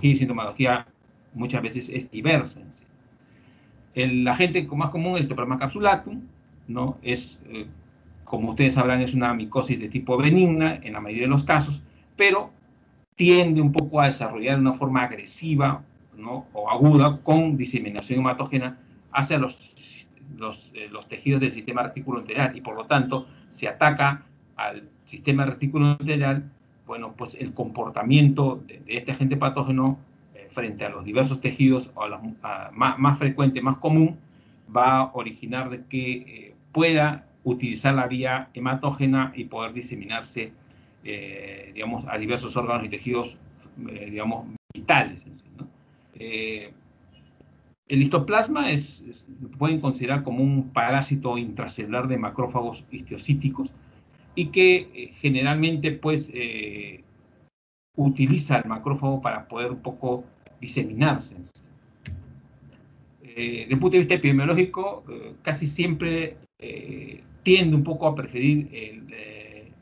y sintomatología muchas veces es diversa en sí. El agente más común, el histoplasma capsulatum, ¿no? Es como ustedes sabrán, es una micosis de tipo benigna en la mayoría de los casos, pero tiende un poco a desarrollar de una forma agresiva, ¿no? O aguda con diseminación hematógena hacia los tejidos del sistema reticuloenteral y por lo tanto se ataca al sistema reticuloenteral. Bueno, pues el comportamiento de este agente patógeno frente a los diversos tejidos o más frecuente, más común, va a originar de que pueda utilizar la vía hematógena y poder diseminarse, digamos, a diversos órganos y tejidos, digamos, vitales. ¿No? El histoplasma pueden considerar como un parásito intracelular de macrófagos histiocíticos y que generalmente, pues, utiliza el macrófago para poder un poco diseminarse. Desde el punto de vista epidemiológico, casi siempre tiende un poco a preferir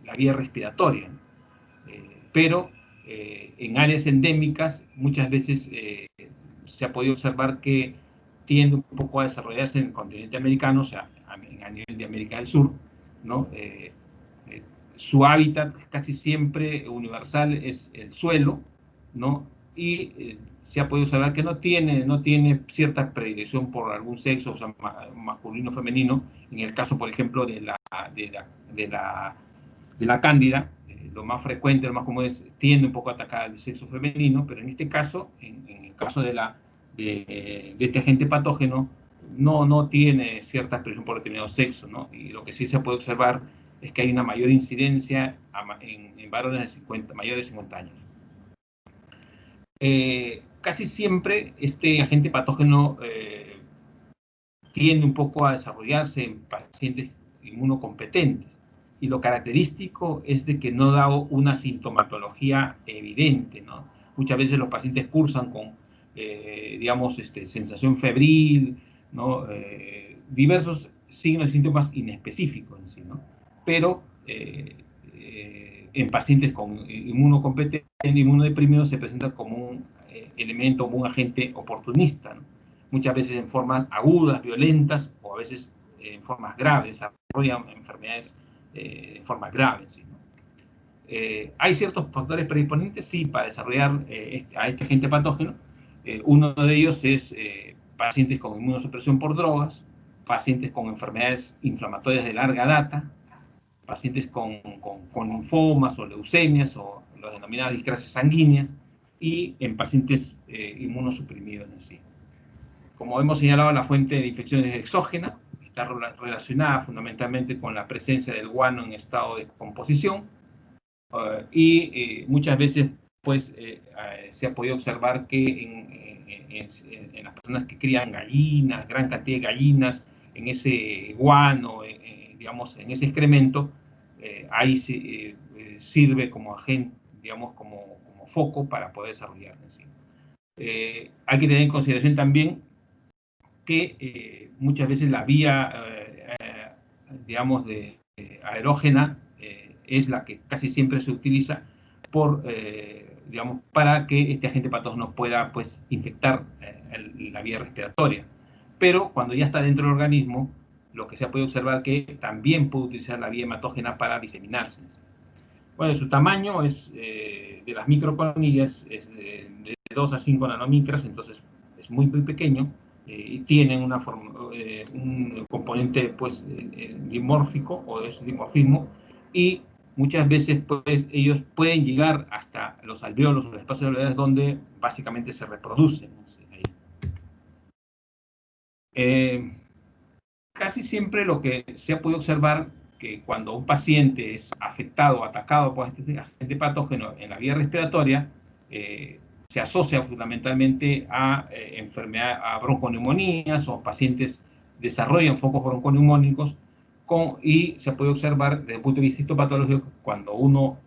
la vía respiratoria, pero en áreas endémicas muchas veces se ha podido observar que tiende un poco a desarrollarse en el continente americano, o sea, a nivel de América del Sur, ¿no? Su hábitat casi siempre universal es el suelo, ¿no? Y se ha podido observar que no tiene cierta predilección por algún sexo, o sea, masculino o femenino. En el caso, por ejemplo, de la cándida, lo más frecuente, lo más común tiende un poco a atacar al sexo femenino, pero en este caso, en el caso de este agente patógeno, no tiene cierta expresión por determinado sexo, ¿no? Y lo que sí se puede observar es que hay una mayor incidencia en varones mayores de 50 años. Casi siempre este agente patógeno tiende un poco a desarrollarse en pacientes inmunocompetentes. y lo característico es de que no da una sintomatología evidente, ¿no? Muchas veces los pacientes cursan con, digamos, sensación febril, ¿no? Diversos signos y síntomas inespecíficos en sí, ¿no? Pero en pacientes con inmunocompetente, inmunodeprimidos, se presenta como un elemento, como un agente oportunista, ¿no? Muchas veces en formas agudas, violentas, o a veces en formas graves, desarrollan enfermedades en formas graves, ¿sí? ¿Hay ciertos factores predisponentes? Sí, para desarrollar a este agente patógeno. Uno de ellos es pacientes con inmunosupresión por drogas, pacientes con enfermedades inflamatorias de larga data, pacientes con linfomas o leucemias o las denominadas discrasias sanguíneas, y en pacientes inmunosuprimidos en sí. Como hemos señalado, la fuente de infección es exógena, está relacionada fundamentalmente con la presencia del guano en estado de descomposición, y muchas veces pues se ha podido observar que en las personas que crían gallinas, gran cantidad de gallinas, en ese guano, digamos, en ese excremento, ahí sirve como agente, digamos, como foco para poder desarrollar en sí. Hay que tener en consideración también que muchas veces la vía, digamos, aerógena es la que casi siempre se utiliza digamos, para que este agente patógeno pueda pues, infectar la vía respiratoria. Pero cuando ya está dentro del organismo, lo que se puede observar que también puede utilizar la vía hematógena para diseminarse. Bueno, su tamaño es de las microcolonias es de 2 a 5 nanomicras, entonces es muy, muy pequeño, y tienen un componente pues, dimórfico o es dimorfismo, y muchas veces pues, ellos pueden llegar hasta los alvéolos o los espacios alveolares donde básicamente se reproducen. Casi siempre lo que se ha podido observar que cuando un paciente es afectado o atacado por este agente patógeno en la vía respiratoria, se asocia fundamentalmente a a bronconeumonías, o pacientes desarrollan focos bronconeumónicos, y se puede observar desde el punto de vista histopatológico cuando uno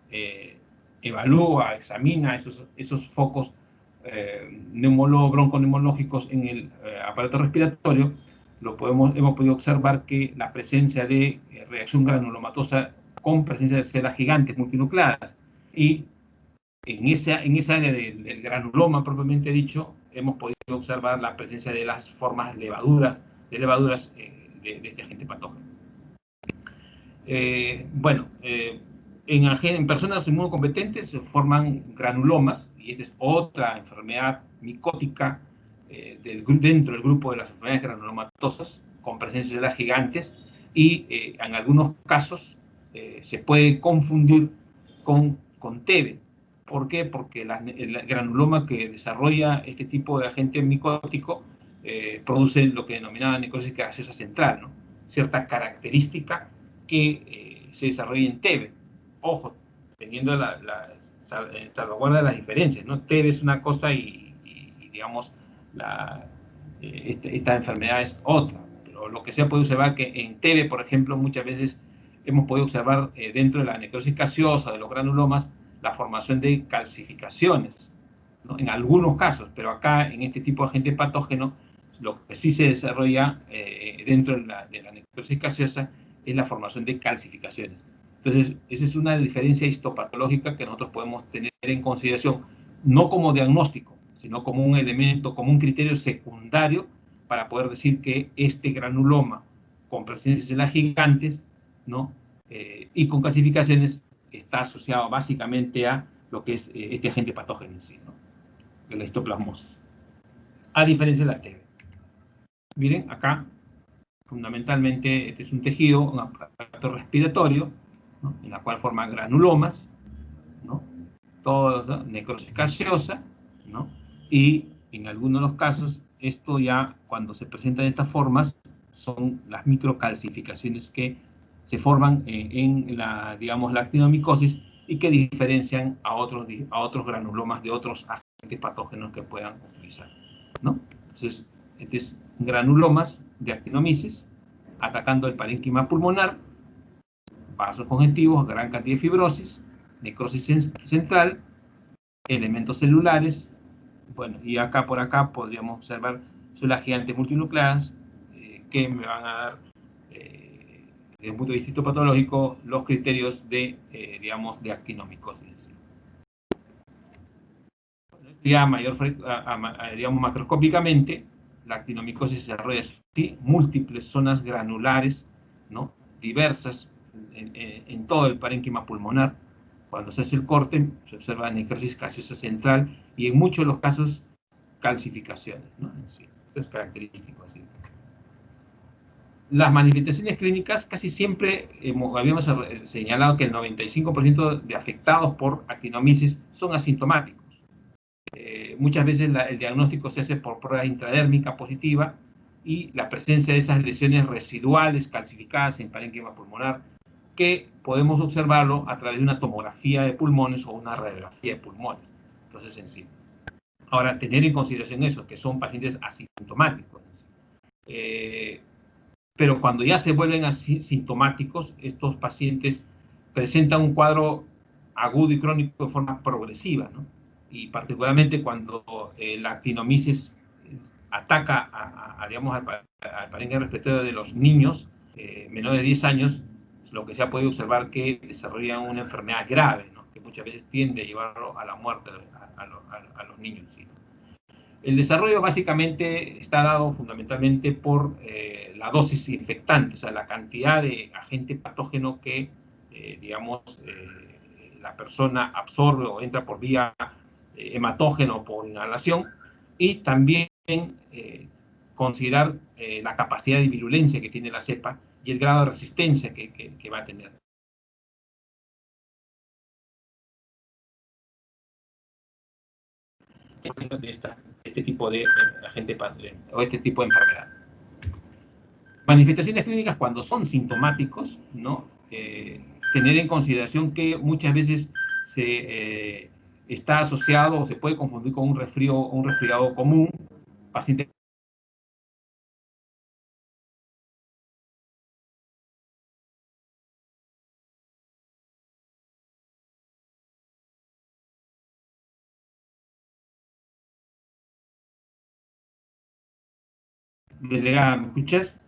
evalúa, examina esos focos bronconeumológicos en el aparato respiratorio. Hemos podido observar que la presencia de reacción granulomatosa con presencia de células gigantes multinucleadas, y en esa área del granuloma propiamente dicho, hemos podido observar la presencia de las formas de levaduras de este agente patógeno. Bueno, en personas inmunocompetentes se forman granulomas, y esta es otra enfermedad micótica dentro del grupo de las enfermedades granulomatosas, con presencia de células gigantes, y en algunos casos se puede confundir con TB. ¿Por qué? Porque el granuloma que desarrolla este tipo de agente micótico produce lo que denominaba necrosis gaseosa central, ¿no? Cierta característica que se desarrolla en TB. Ojo, teniendo salvaguarda de las diferencias, ¿no? TB es una cosa y digamos, esta enfermedad es otra. Pero lo que se ha podido observar que en TB, por ejemplo, muchas veces hemos podido observar dentro de la necrosis gaseosa de los granulomas la formación de calcificaciones, ¿no? En algunos casos, pero acá en este tipo de agente patógeno, lo que sí se desarrolla dentro de la necrosis gaseosa es la formación de calcificaciones. Entonces, esa es una diferencia histopatológica que nosotros podemos tener en consideración, no como diagnóstico, sino como un elemento, como un criterio secundario para poder decir que este granuloma con presencia de células gigantes, ¿no? Y con calcificaciones está asociado básicamente a lo que es este agente patógeno en sí, ¿no? De la histoplasmosis, a diferencia de la TB. Miren, acá, fundamentalmente, este es un tejido, un aparato respiratorio, ¿no? En la cual forman granulomas, ¿no? Todo, ¿no? Necrosis gaseosa, ¿no? Y en algunos de los casos, esto ya, cuando se presentan estas formas, son las microcalcificaciones que se forman en la, digamos, la actinomicosis, y que diferencian a otros granulomas de otros agentes patógenos que puedan utilizar, ¿no? Entonces, este es granulomas de actinomisis atacando el parénquima pulmonar, vasos congestivos, gran cantidad de fibrosis, necrosis central, elementos celulares. Bueno, y acá por acá podríamos observar células gigantes multinucleadas que me van a dar, desde un punto de vista histopatológico, los criterios de, digamos, de actinomicosis. Ya mayor, digamos, macroscópicamente, la actinomicosis se desarrolla así, múltiples zonas granulares, ¿no?, diversas en todo el parénquima pulmonar. Cuando se hace el corte, se observa necrosis gaseosa central y en muchos de los casos calcificaciones, ¿no? Sí, es característico. Así. Las manifestaciones clínicas casi siempre habíamos señalado que el 95% de afectados por actinomisis son asintomáticos. Muchas veces el diagnóstico se hace por prueba intradérmica positiva y la presencia de esas lesiones residuales calcificadas en parénquima pulmonar, que podemos observarlo a través de una tomografía de pulmones o una radiografía de pulmones. Entonces, en sí. Ahora, tener en consideración eso, que son pacientes asintomáticos. Pero cuando ya se vuelven asintomáticos, estos pacientes presentan un cuadro agudo y crónico de forma progresiva, ¿no? Y particularmente cuando la actinomisis ataca digamos, al parénquima respiratorio de los niños menores de 10 años, lo que se ha podido observar que desarrollan una enfermedad grave, ¿no?, que muchas veces tiende a llevarlo a la muerte a los niños. ¿Sí? El desarrollo básicamente está dado fundamentalmente por la dosis infectante, o sea, la cantidad de agente patógeno que, digamos, la persona absorbe o entra por vía hematógeno o por inhalación, y también considerar la capacidad de virulencia que tiene la cepa y el grado de resistencia que va a tener. De este tipo de agente o este tipo de enfermedad. Manifestaciones clínicas cuando son sintomáticos, ¿no? Tener en consideración que muchas veces se está asociado o se puede confundir con un resfriado común, paciente delegada, ¿me escuchas?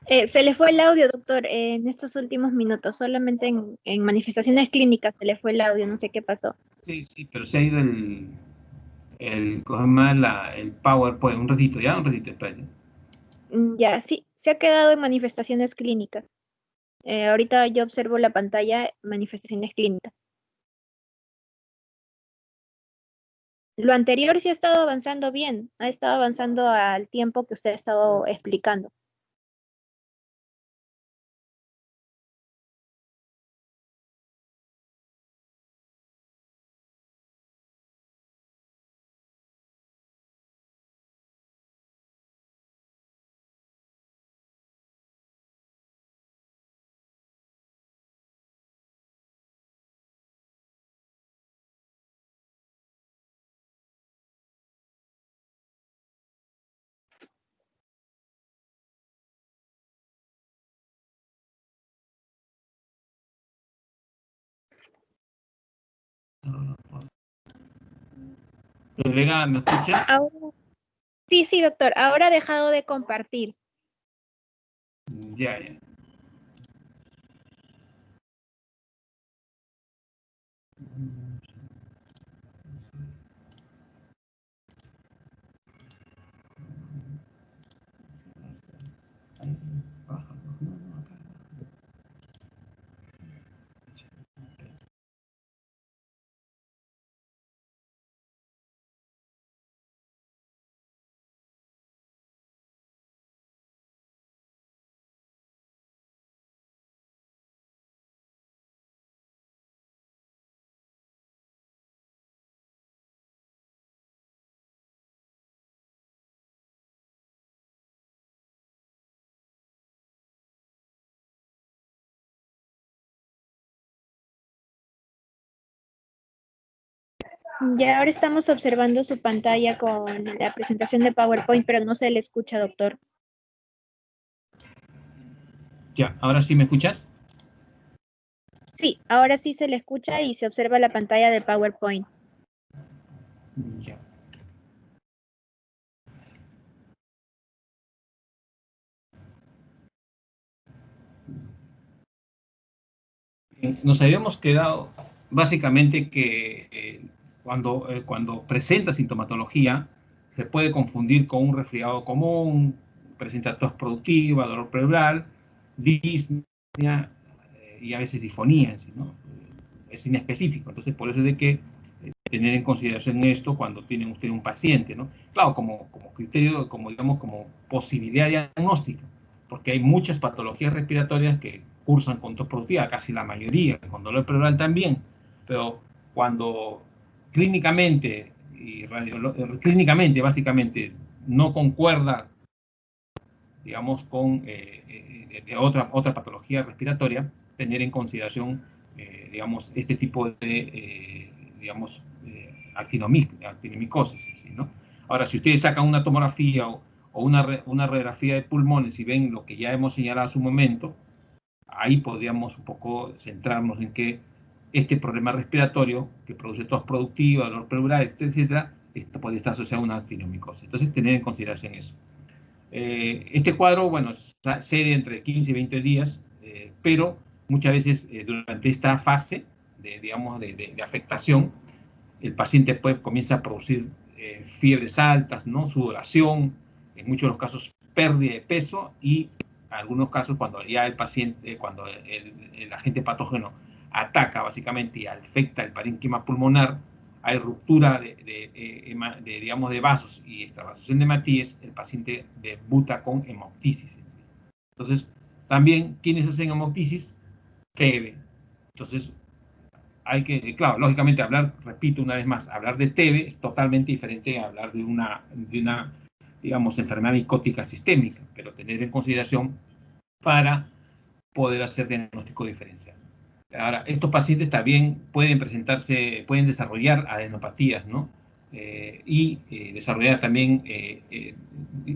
Se le fue el audio, doctor, en estos últimos minutos. Solamente en manifestaciones clínicas se le fue el audio, no sé qué pasó. Sí, pero se ha ido el PowerPoint, un ratito, ya, un ratito, espérate. Ya, sí, se ha quedado en manifestaciones clínicas. Ahorita yo observo la pantalla, manifestaciones clínicas. Lo anterior sí ha estado avanzando bien, ha estado avanzando al tiempo que usted ha estado explicando. Delegada, ¿me escuchas? Sí, doctor, ahora ha dejado de compartir. Ya. Ya ahora estamos observando su pantalla con la presentación de PowerPoint, pero no se le escucha, doctor. Ya, ¿ahora sí me escuchas? Sí, ahora sí se le escucha y se observa la pantalla de PowerPoint. Ya. Nos habíamos quedado básicamente que cuando presenta sintomatología se puede confundir con un resfriado común, presenta tos productiva, dolor pleural, disnea y a veces disfonía, ¿no? Es inespecífico. Entonces, por eso es de que tener en consideración esto cuando tienen usted un paciente, ¿no? Claro, como criterio, digamos, como posibilidad diagnóstica, porque hay muchas patologías respiratorias que cursan con tos productiva, casi la mayoría, con dolor pleural también, pero cuando clínicamente, clínicamente básicamente, no concuerda, digamos, con otra patología respiratoria, tener en consideración, digamos, este tipo de, digamos, actinomicosis, ¿sí, no? Ahora, si ustedes sacan una tomografía o una radiografía de pulmones y ven lo que ya hemos señalado hace un momento, ahí podríamos un poco centrarnos en que este problema respiratorio que produce tos productiva, dolor pleural, etcétera, esto podría estar asociado a una actinomicosis. Entonces, tener en consideración eso. Este cuadro, bueno, cede entre 15 y 20 días, pero muchas veces durante esta fase digamos, de afectación, el paciente comienza a producir fiebres altas, ¿no? Sudoración, en muchos de los casos pérdida de peso y en algunos casos cuando ya el paciente, cuando el agente patógeno ataca básicamente y afecta el parénquima pulmonar, hay ruptura digamos, de vasos y extravasación de hematíes, el paciente debuta con hemoptisis. Entonces, también, ¿quiénes hacen hemoptisis? TB. Entonces, hay que, claro, lógicamente hablar, repito una vez más, hablar de TB es totalmente diferente a hablar de una digamos, enfermedad micótica sistémica, pero tener en consideración para poder hacer diagnóstico diferencial. Ahora, estos pacientes también pueden desarrollar adenopatías, ¿no? Desarrollar también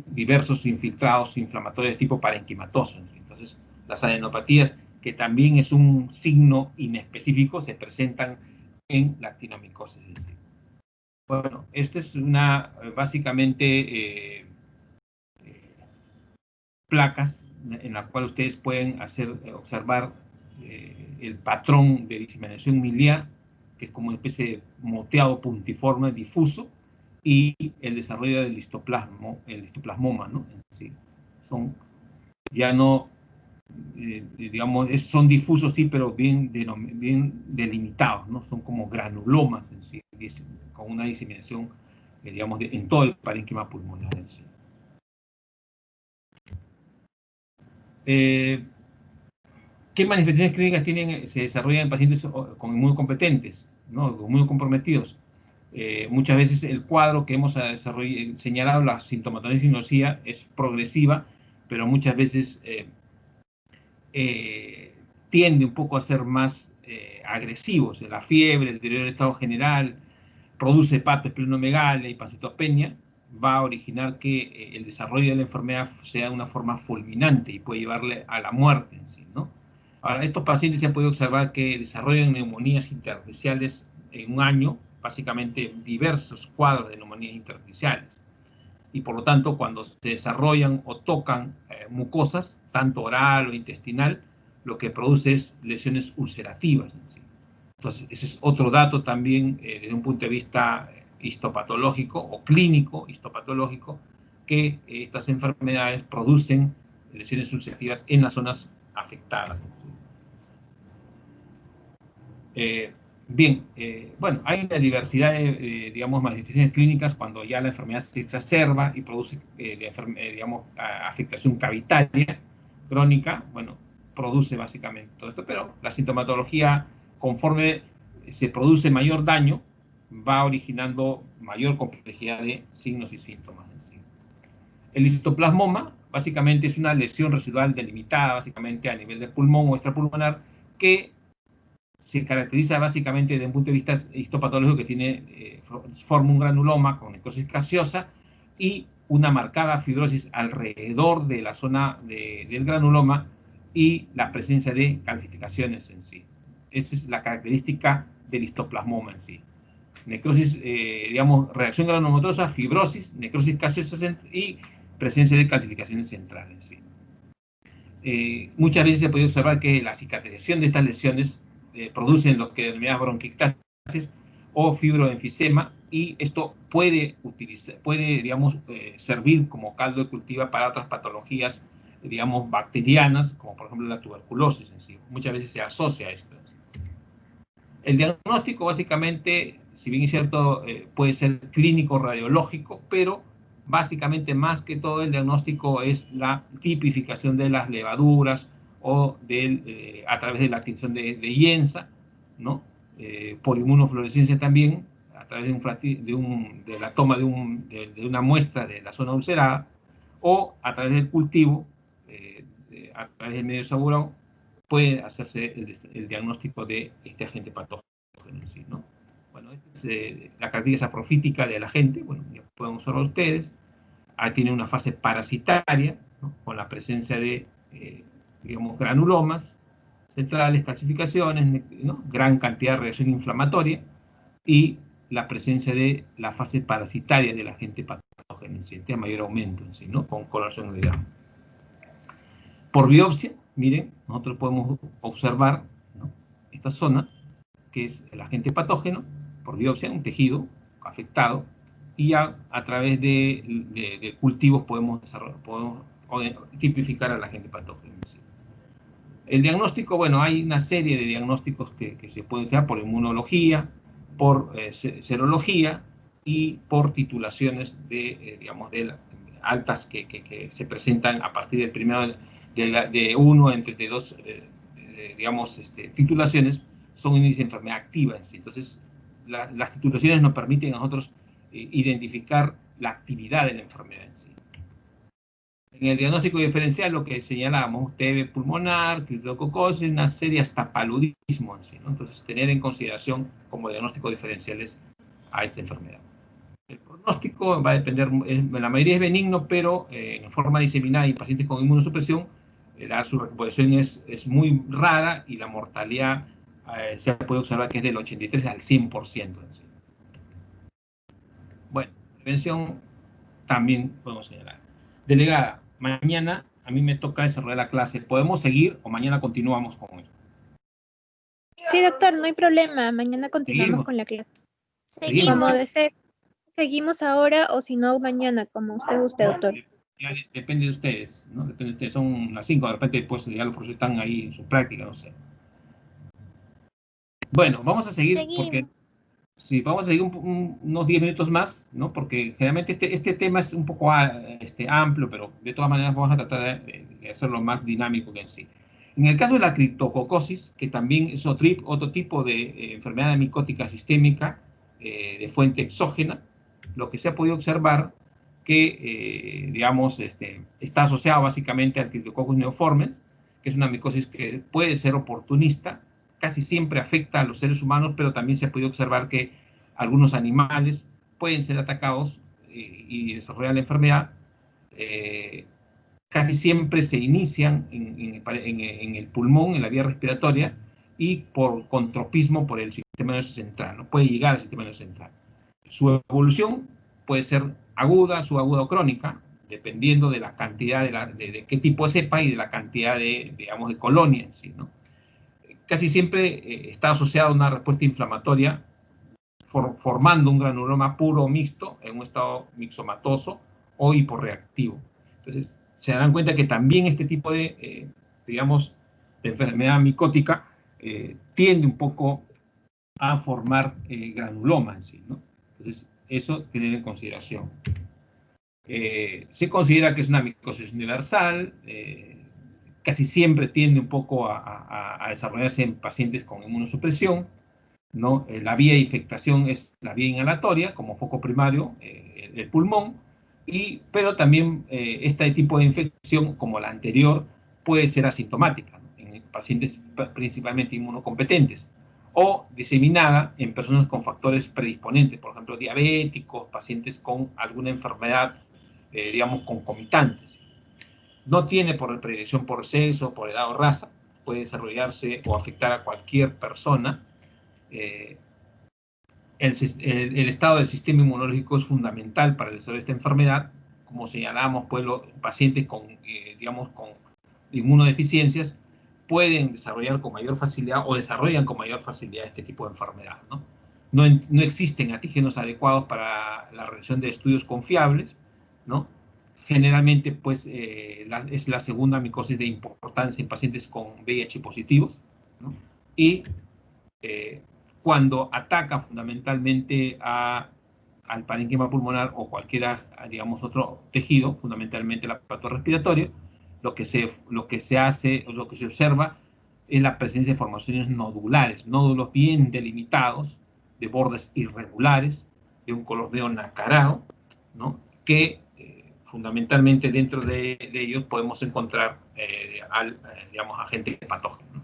diversos infiltrados inflamatorios de tipo parenquimatoso. Entonces, las adenopatías, que también es un signo inespecífico, se presentan en la actinomicosis. Bueno, esta es básicamente, placas en la cual ustedes pueden observar el patrón de diseminación miliar, que es como una especie de moteado puntiforme difuso, y el desarrollo del histoplasmoma, ¿no? Sí, son ya no, digamos, son difusos, sí, pero bien delimitados, ¿no? Son como granulomas en sí, con una diseminación, digamos, en todo el parénquima pulmonar en sí. ¿Qué manifestaciones clínicas se desarrollan en pacientes inmunocompetentes, ¿no? Muy comprometidos? Muchas veces el cuadro que hemos señalado, la sintomatología es progresiva, pero muchas veces tiende un poco a ser más agresivos. La fiebre, el deterioro del estado general, produce hepatoesplenomegalia y pancitopenia, va a originar que el desarrollo de la enfermedad sea de una forma fulminante y puede llevarle a la muerte en sí, ¿no? Ahora, estos pacientes se ha podido observar que desarrollan neumonías intersticiales en un año, básicamente diversos cuadros de neumonías intersticiales. Y por lo tanto, cuando se desarrollan o tocan mucosas, tanto oral o intestinal, lo que produce es lesiones ulcerativas en sí. Entonces, ese es otro dato también desde un punto de vista histopatológico o clínico histopatológico, que estas enfermedades producen lesiones ulcerativas en las zonas afectadas. Bien, bueno, hay una diversidad de, digamos, manifestaciones clínicas cuando ya la enfermedad se exacerba y produce, digamos, afectación cavitaria crónica, bueno, produce básicamente todo esto, pero la sintomatología, conforme se produce mayor daño, va originando mayor complejidad de signos y síntomas en sí. El histoplasmoma, básicamente, es una lesión residual delimitada, básicamente, a nivel del pulmón o extrapulmonar, que se caracteriza básicamente desde un punto de vista histopatológico que forma un granuloma con necrosis gaseosa y una marcada fibrosis alrededor de la zona del granuloma y la presencia de calcificaciones en sí. Esa es la característica del histoplasmoma en sí. Necrosis, digamos, reacción granulomatosa, fibrosis, necrosis gaseosa y presencia de calcificaciones centrales. ¿Sí? Muchas veces se puede observar que la cicatrización de estas lesiones producen lo que denominamos bronquiectasis o fibroenfisema, y esto puede digamos, servir como caldo de cultivo para otras patologías, digamos, bacterianas, como por ejemplo la tuberculosis en sí. Muchas veces se asocia a esto. El diagnóstico, básicamente, si bien es cierto, puede ser clínico radiológico, pero básicamente más que todo el diagnóstico es la tipificación de las levaduras o a través de la adquisición de IENSA, ¿no? Por inmunofluorescencia también, a través de la toma de una muestra de la zona ulcerada, o a través del cultivo, a través del medio saturado, puede hacerse el diagnóstico de este agente patógeno en sí, ¿no? Bueno, esta es la característica profítica del agente. Bueno, ya pueden observar ustedes. Ahí tiene una fase parasitaria, ¿no? Con la presencia de, digamos, granulomas centrales, calcificaciones, ¿no? Gran cantidad de reacción inflamatoria y la presencia de la fase parasitaria del agente patógeno en sí, a mayor aumento en sí, ¿no? Con coloración de grano. Por biopsia, miren, nosotros podemos observar, ¿no? Esta zona, que es el agente patógeno, por biopsia, un tejido afectado, y ya a través de cultivos podemos tipificar al agente patógeno. ¿Sí? El diagnóstico, bueno, hay una serie de diagnósticos que se pueden hacer por inmunología, por serología y por titulaciones digamos, altas que se presentan a partir del primero de uno entre dos, digamos, titulaciones, son un índice de enfermedad activa en sí. Entonces, las titulaciones nos permiten a nosotros identificar la actividad de la enfermedad en sí. En el diagnóstico diferencial, lo que señalamos, TB pulmonar, criptococosis, una serie hasta paludismo en sí, ¿no? Entonces, tener en consideración como diagnóstico diferenciales a esta enfermedad. El pronóstico va a depender, la mayoría es benigno, pero en forma diseminada y pacientes con inmunosupresión, su recuperación es muy rara y la mortalidad se puede observar que es del 83 al 100%. En sí. Bueno, prevención también podemos señalar. Delegada, mañana a mí me toca desarrollar la clase. ¿Podemos seguir o mañana continuamos con esto? Sí, doctor, no hay problema. Mañana continuamos con la clase. Como desee. Seguimos ahora o si no, mañana, como usted guste, doctor. Ya depende de ustedes, ¿no? Depende de ustedes. Son las 5, de repente después ya los profesores están ahí en su práctica, no sé. Bueno, vamos a seguir porque... Sí, vamos a seguir unos 10 minutos más, ¿no? Porque generalmente este tema es un poco amplio, pero de todas maneras vamos a tratar de hacerlo más dinámico que en sí. En el caso de la criptococosis, que también es otro tipo de enfermedad micótica sistémica de fuente exógena, lo que se ha podido observar que, digamos, está asociado básicamente al Cryptococcus neoformans, que es una micosis que puede ser oportunista, casi siempre afecta a los seres humanos, pero también se ha podido observar que algunos animales pueden ser atacados y desarrollar la enfermedad. Casi siempre se inician en el pulmón, en la vía respiratoria, y con tropismo por el sistema nervioso central, ¿no? Puede llegar al sistema nervioso central. Su evolución puede ser aguda, subaguda o crónica, dependiendo de la cantidad de qué tipo de cepa y de la cantidad digamos, de colonia en sí, ¿no? Casi siempre está asociada a una respuesta inflamatoria formando un granuloma puro o mixto en un estado mixomatoso o hiporreactivo. Entonces, se darán cuenta que también este tipo de, digamos, de enfermedad micótica tiende un poco a formar granuloma en sí, ¿no? Entonces, eso tener en consideración. Se considera que es una micosis universal, casi siempre tiende un poco a desarrollarse en pacientes con inmunosupresión, ¿no? La vía de infectación es la vía inhalatoria, como foco primario, el pulmón, pero también este tipo de infección, como la anterior, puede ser asintomática, ¿no? En pacientes principalmente inmunocompetentes, o diseminada en personas con factores predisponentes, por ejemplo, diabéticos, pacientes con alguna enfermedad, digamos, concomitantes. No tiene por predilección por sexo, por edad o raza, puede desarrollarse o afectar a cualquier persona. El estado del sistema inmunológico es fundamental para el desarrollo de esta enfermedad. Como señalamos, pues los pacientes con, digamos, con inmunodeficiencias pueden desarrollar con mayor facilidad o desarrollan con mayor facilidad este tipo de enfermedad, ¿no? No existen antígenos adecuados para la realización de estudios confiables, ¿no? Generalmente, pues, es la segunda micosis de importancia en pacientes con VIH positivos, ¿no? Y cuando ataca fundamentalmente al parénquima pulmonar o cualquiera, digamos, otro tejido, fundamentalmente el aparato respiratorio, lo que se hace, lo que se observa es la presencia de formaciones nodulares, nódulos bien delimitados, de bordes irregulares, de un color de nacarado, ¿no? Que fundamentalmente dentro de ellos podemos encontrar digamos, agente patógeno, ¿no?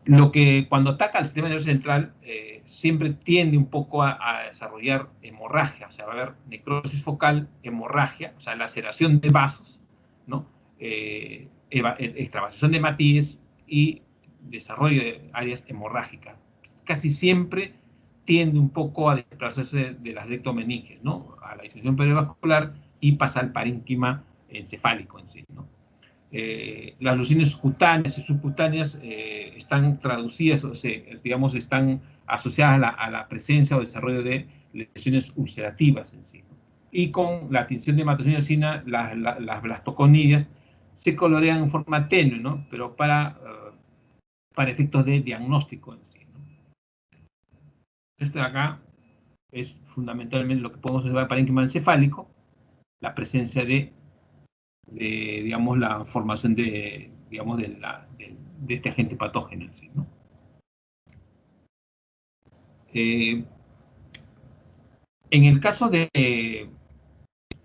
Lo que cuando ataca al sistema nervioso central siempre tiende un poco a desarrollar hemorragia, o sea, va a haber necrosis focal, hemorragia, o sea, laceración de vasos, ¿no? Extravasación de hematíes y desarrollo de áreas hemorrágicas. Casi siempre tiende un poco a desplazarse de las rectomeninges, ¿no? A la disfunción perivascular y pasa al parénquima encefálico en sí, ¿no? Las lesiones cutáneas y subcutáneas están traducidas, o sea, digamos, están asociadas a la presencia o desarrollo de lesiones ulcerativas en sí, ¿no? Y con la tinción de hematoxina, las blastoconidias se colorean en forma tenue, ¿no? Pero para efectos de diagnóstico en sí, ¿no? Esto de acá es fundamentalmente lo que podemos observar para parénquima encefálico, la presencia de digamos, la formación de, digamos, de este agente patógeno en sí, ¿no? En el caso de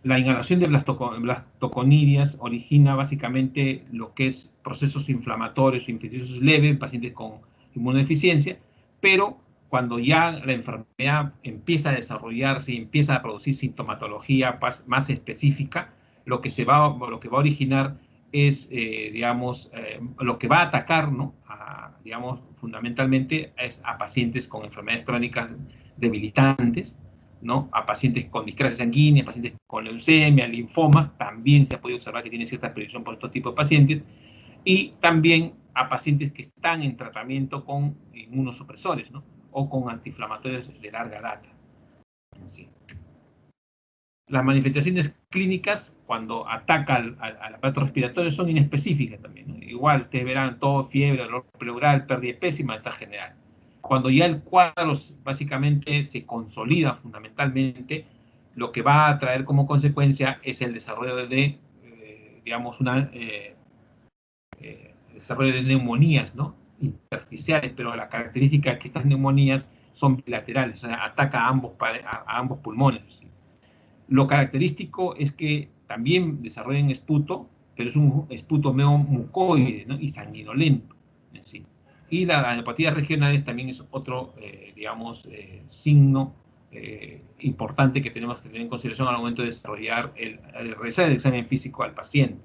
la inhalación de blastoconidias origina básicamente lo que es procesos inflamatorios o infecciosos leves en pacientes con inmunodeficiencia, pero cuando ya la enfermedad empieza a desarrollarse y empieza a producir sintomatología más específica, lo que va a originar es, digamos, lo que va a atacar, ¿no? Digamos, fundamentalmente es a pacientes con enfermedades crónicas debilitantes, ¿no? A pacientes con discrasia sanguínea, pacientes con leucemia, linfomas, también se ha podido observar que tiene cierta predicción por estos tipos de pacientes, y también a pacientes que están en tratamiento con inmunosupresores, ¿no? O con antiinflamatorios de larga data. Sí. Las manifestaciones clínicas, cuando ataca al aparato respiratorio, son inespecíficas también, ¿no? Igual, ustedes verán todo, fiebre, dolor pleural, pérdida de peso y malestar general. Cuando ya el cuadro básicamente se consolida fundamentalmente, lo que va a traer como consecuencia es el desarrollo de, digamos, desarrollo de neumonías, ¿no? Intersticiales, pero la característica es que estas neumonías son bilaterales, o sea, ataca a ambos pulmones, ¿sí? Lo característico es que también desarrollan esputo, pero es un esputo mucoide, ¿no? Y sanguinolento en sí. Y las aneuplopatías regionales también es otro, digamos, signo importante que tenemos que tener en consideración al momento de desarrollar realizar el examen físico al paciente.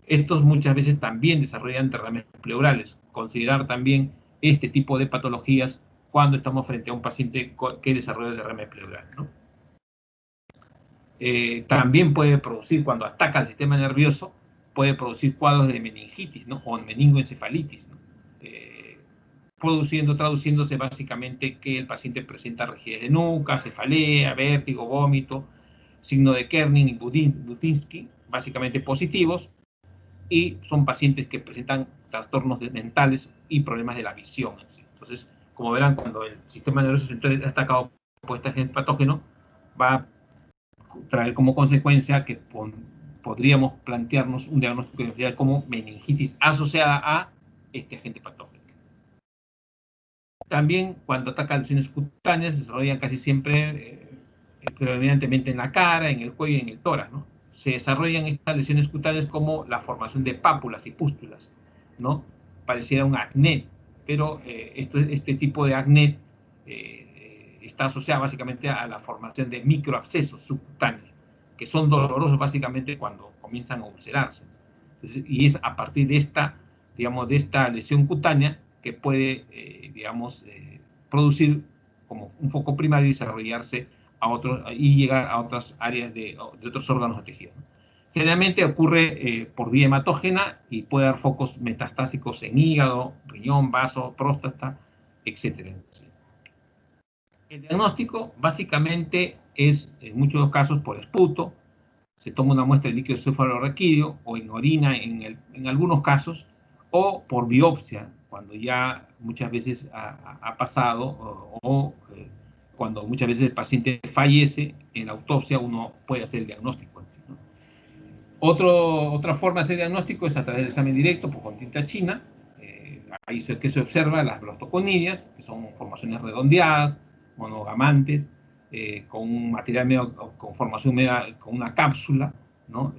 Estos muchas veces también desarrollan derrames pleurales. Considerar también este tipo de patologías cuando estamos frente a un paciente que desarrolla el derrame pleural, ¿no? También puede producir, cuando ataca al sistema nervioso, puede producir cuadros de meningitis, ¿no? O meningoencefalitis, ¿no? Traduciéndose básicamente que el paciente presenta rigidez de nuca, cefalea, vértigo, vómito, signo de Kernin y Budinsky, básicamente positivos, y son pacientes que presentan trastornos mentales y problemas de la visión. Entonces, como verán, cuando el sistema nervioso central está atacado por este agente patógeno, va a traer como consecuencia que podríamos plantearnos un diagnóstico diferencial como meningitis asociada a este agente patógeno. También, cuando atacan lesiones cutáneas, se desarrollan casi siempre, predominantemente en la cara, en el cuello y en el tórax, ¿no? Se desarrollan estas lesiones cutáneas como la formación de pápulas y pústulas, ¿no? Pareciera un acné, pero este tipo de acné está asociado básicamente a la formación de microabscesos subcutáneos, que son dolorosos básicamente cuando comienzan a ulcerarse. Entonces, y es a partir de digamos, de esta lesión cutánea que puede, digamos, producir como un foco primario y desarrollarse a otros, y llegar a otras áreas de otros órganos o tejidos. Generalmente ocurre por vía hematógena y puede dar focos metastásicos en hígado, riñón, vaso, próstata, etc. El diagnóstico básicamente es, en muchos casos, por esputo. Se toma una muestra de líquido cefalorraquídeo o en orina en algunos casos, o por biopsia, cuando ya muchas veces ha pasado, o cuando muchas veces el paciente fallece, en la autopsia uno puede hacer el diagnóstico. ¿No? Otra forma de hacer diagnóstico es a través del examen directo con tinta china. Ahí es que se observa las blastoconidias, que son formaciones redondeadas, monogamantes, con un material medio, con formación media, con una cápsula, ¿no?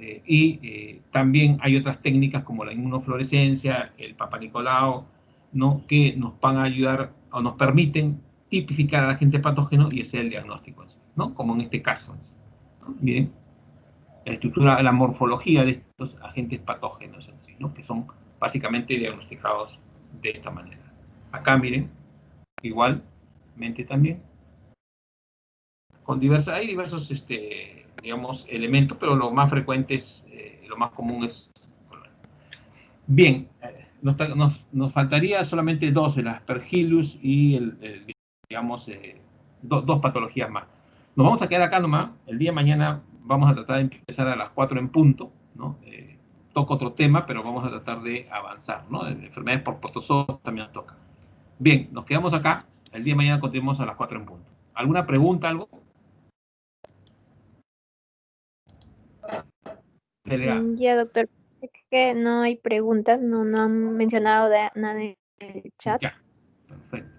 También hay otras técnicas como la inmunofluorescencia, el Papanicolau, ¿no? Que nos van a ayudar o nos permiten tipificar al agente patógeno y hacer el diagnóstico, ¿no? Como en este caso, ¿no? Bien. La estructura, la morfología de estos agentes patógenos, ¿no? Que son básicamente diagnosticados de esta manera. Acá miren, igualmente también, hay diversos, digamos, elementos, pero lo más frecuente es, lo más común es. Bien, nos faltaría solamente dos, el Aspergillus y digamos, dos patologías más. Nos vamos a quedar acá nomás. El día de mañana vamos a tratar de empezar a las 4 en punto, ¿no? Toca otro tema, pero vamos a tratar de avanzar, ¿no? De enfermedades por protozoo también nos toca. Bien, nos quedamos acá. El día de mañana continuamos a las 4 en punto. ¿Alguna pregunta, algo? Ya, doctor. Que no hay preguntas, no han mencionado nada en el chat. Ya, perfecto.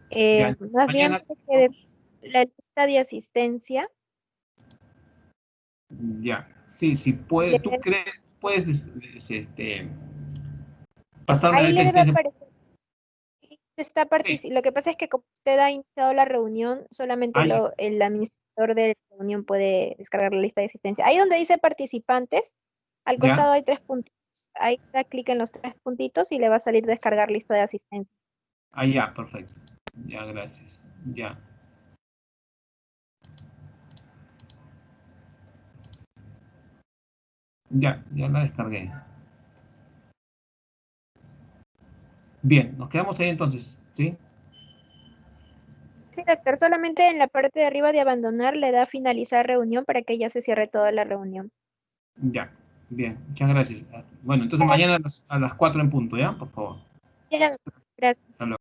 Más bien, porque la lista de asistencia. Ya, sí, puede, ¿tú crees, puedes pasar la Ahí lista le de debe asistencia? aparecer. Sí. Lo que pasa es que como usted ha iniciado la reunión, solamente el administrador de la reunión puede descargar la lista de asistencia. Ahí donde dice participantes, al costado hay 3 puntitos. Ahí da clic en los 3 puntitos y le va a salir descargar lista de asistencia. Ah, ya, perfecto. Ya, gracias. Ya. Ya la descargué. Bien, nos quedamos ahí entonces, ¿sí? Sí, doctor, solamente en la parte de arriba de abandonar le da finalizar reunión para que ya se cierre toda la reunión. Ya, bien, muchas gracias. Bueno, entonces mañana a las 4 en punto, ¿ya? Por favor. Ya, gracias. Hasta luego.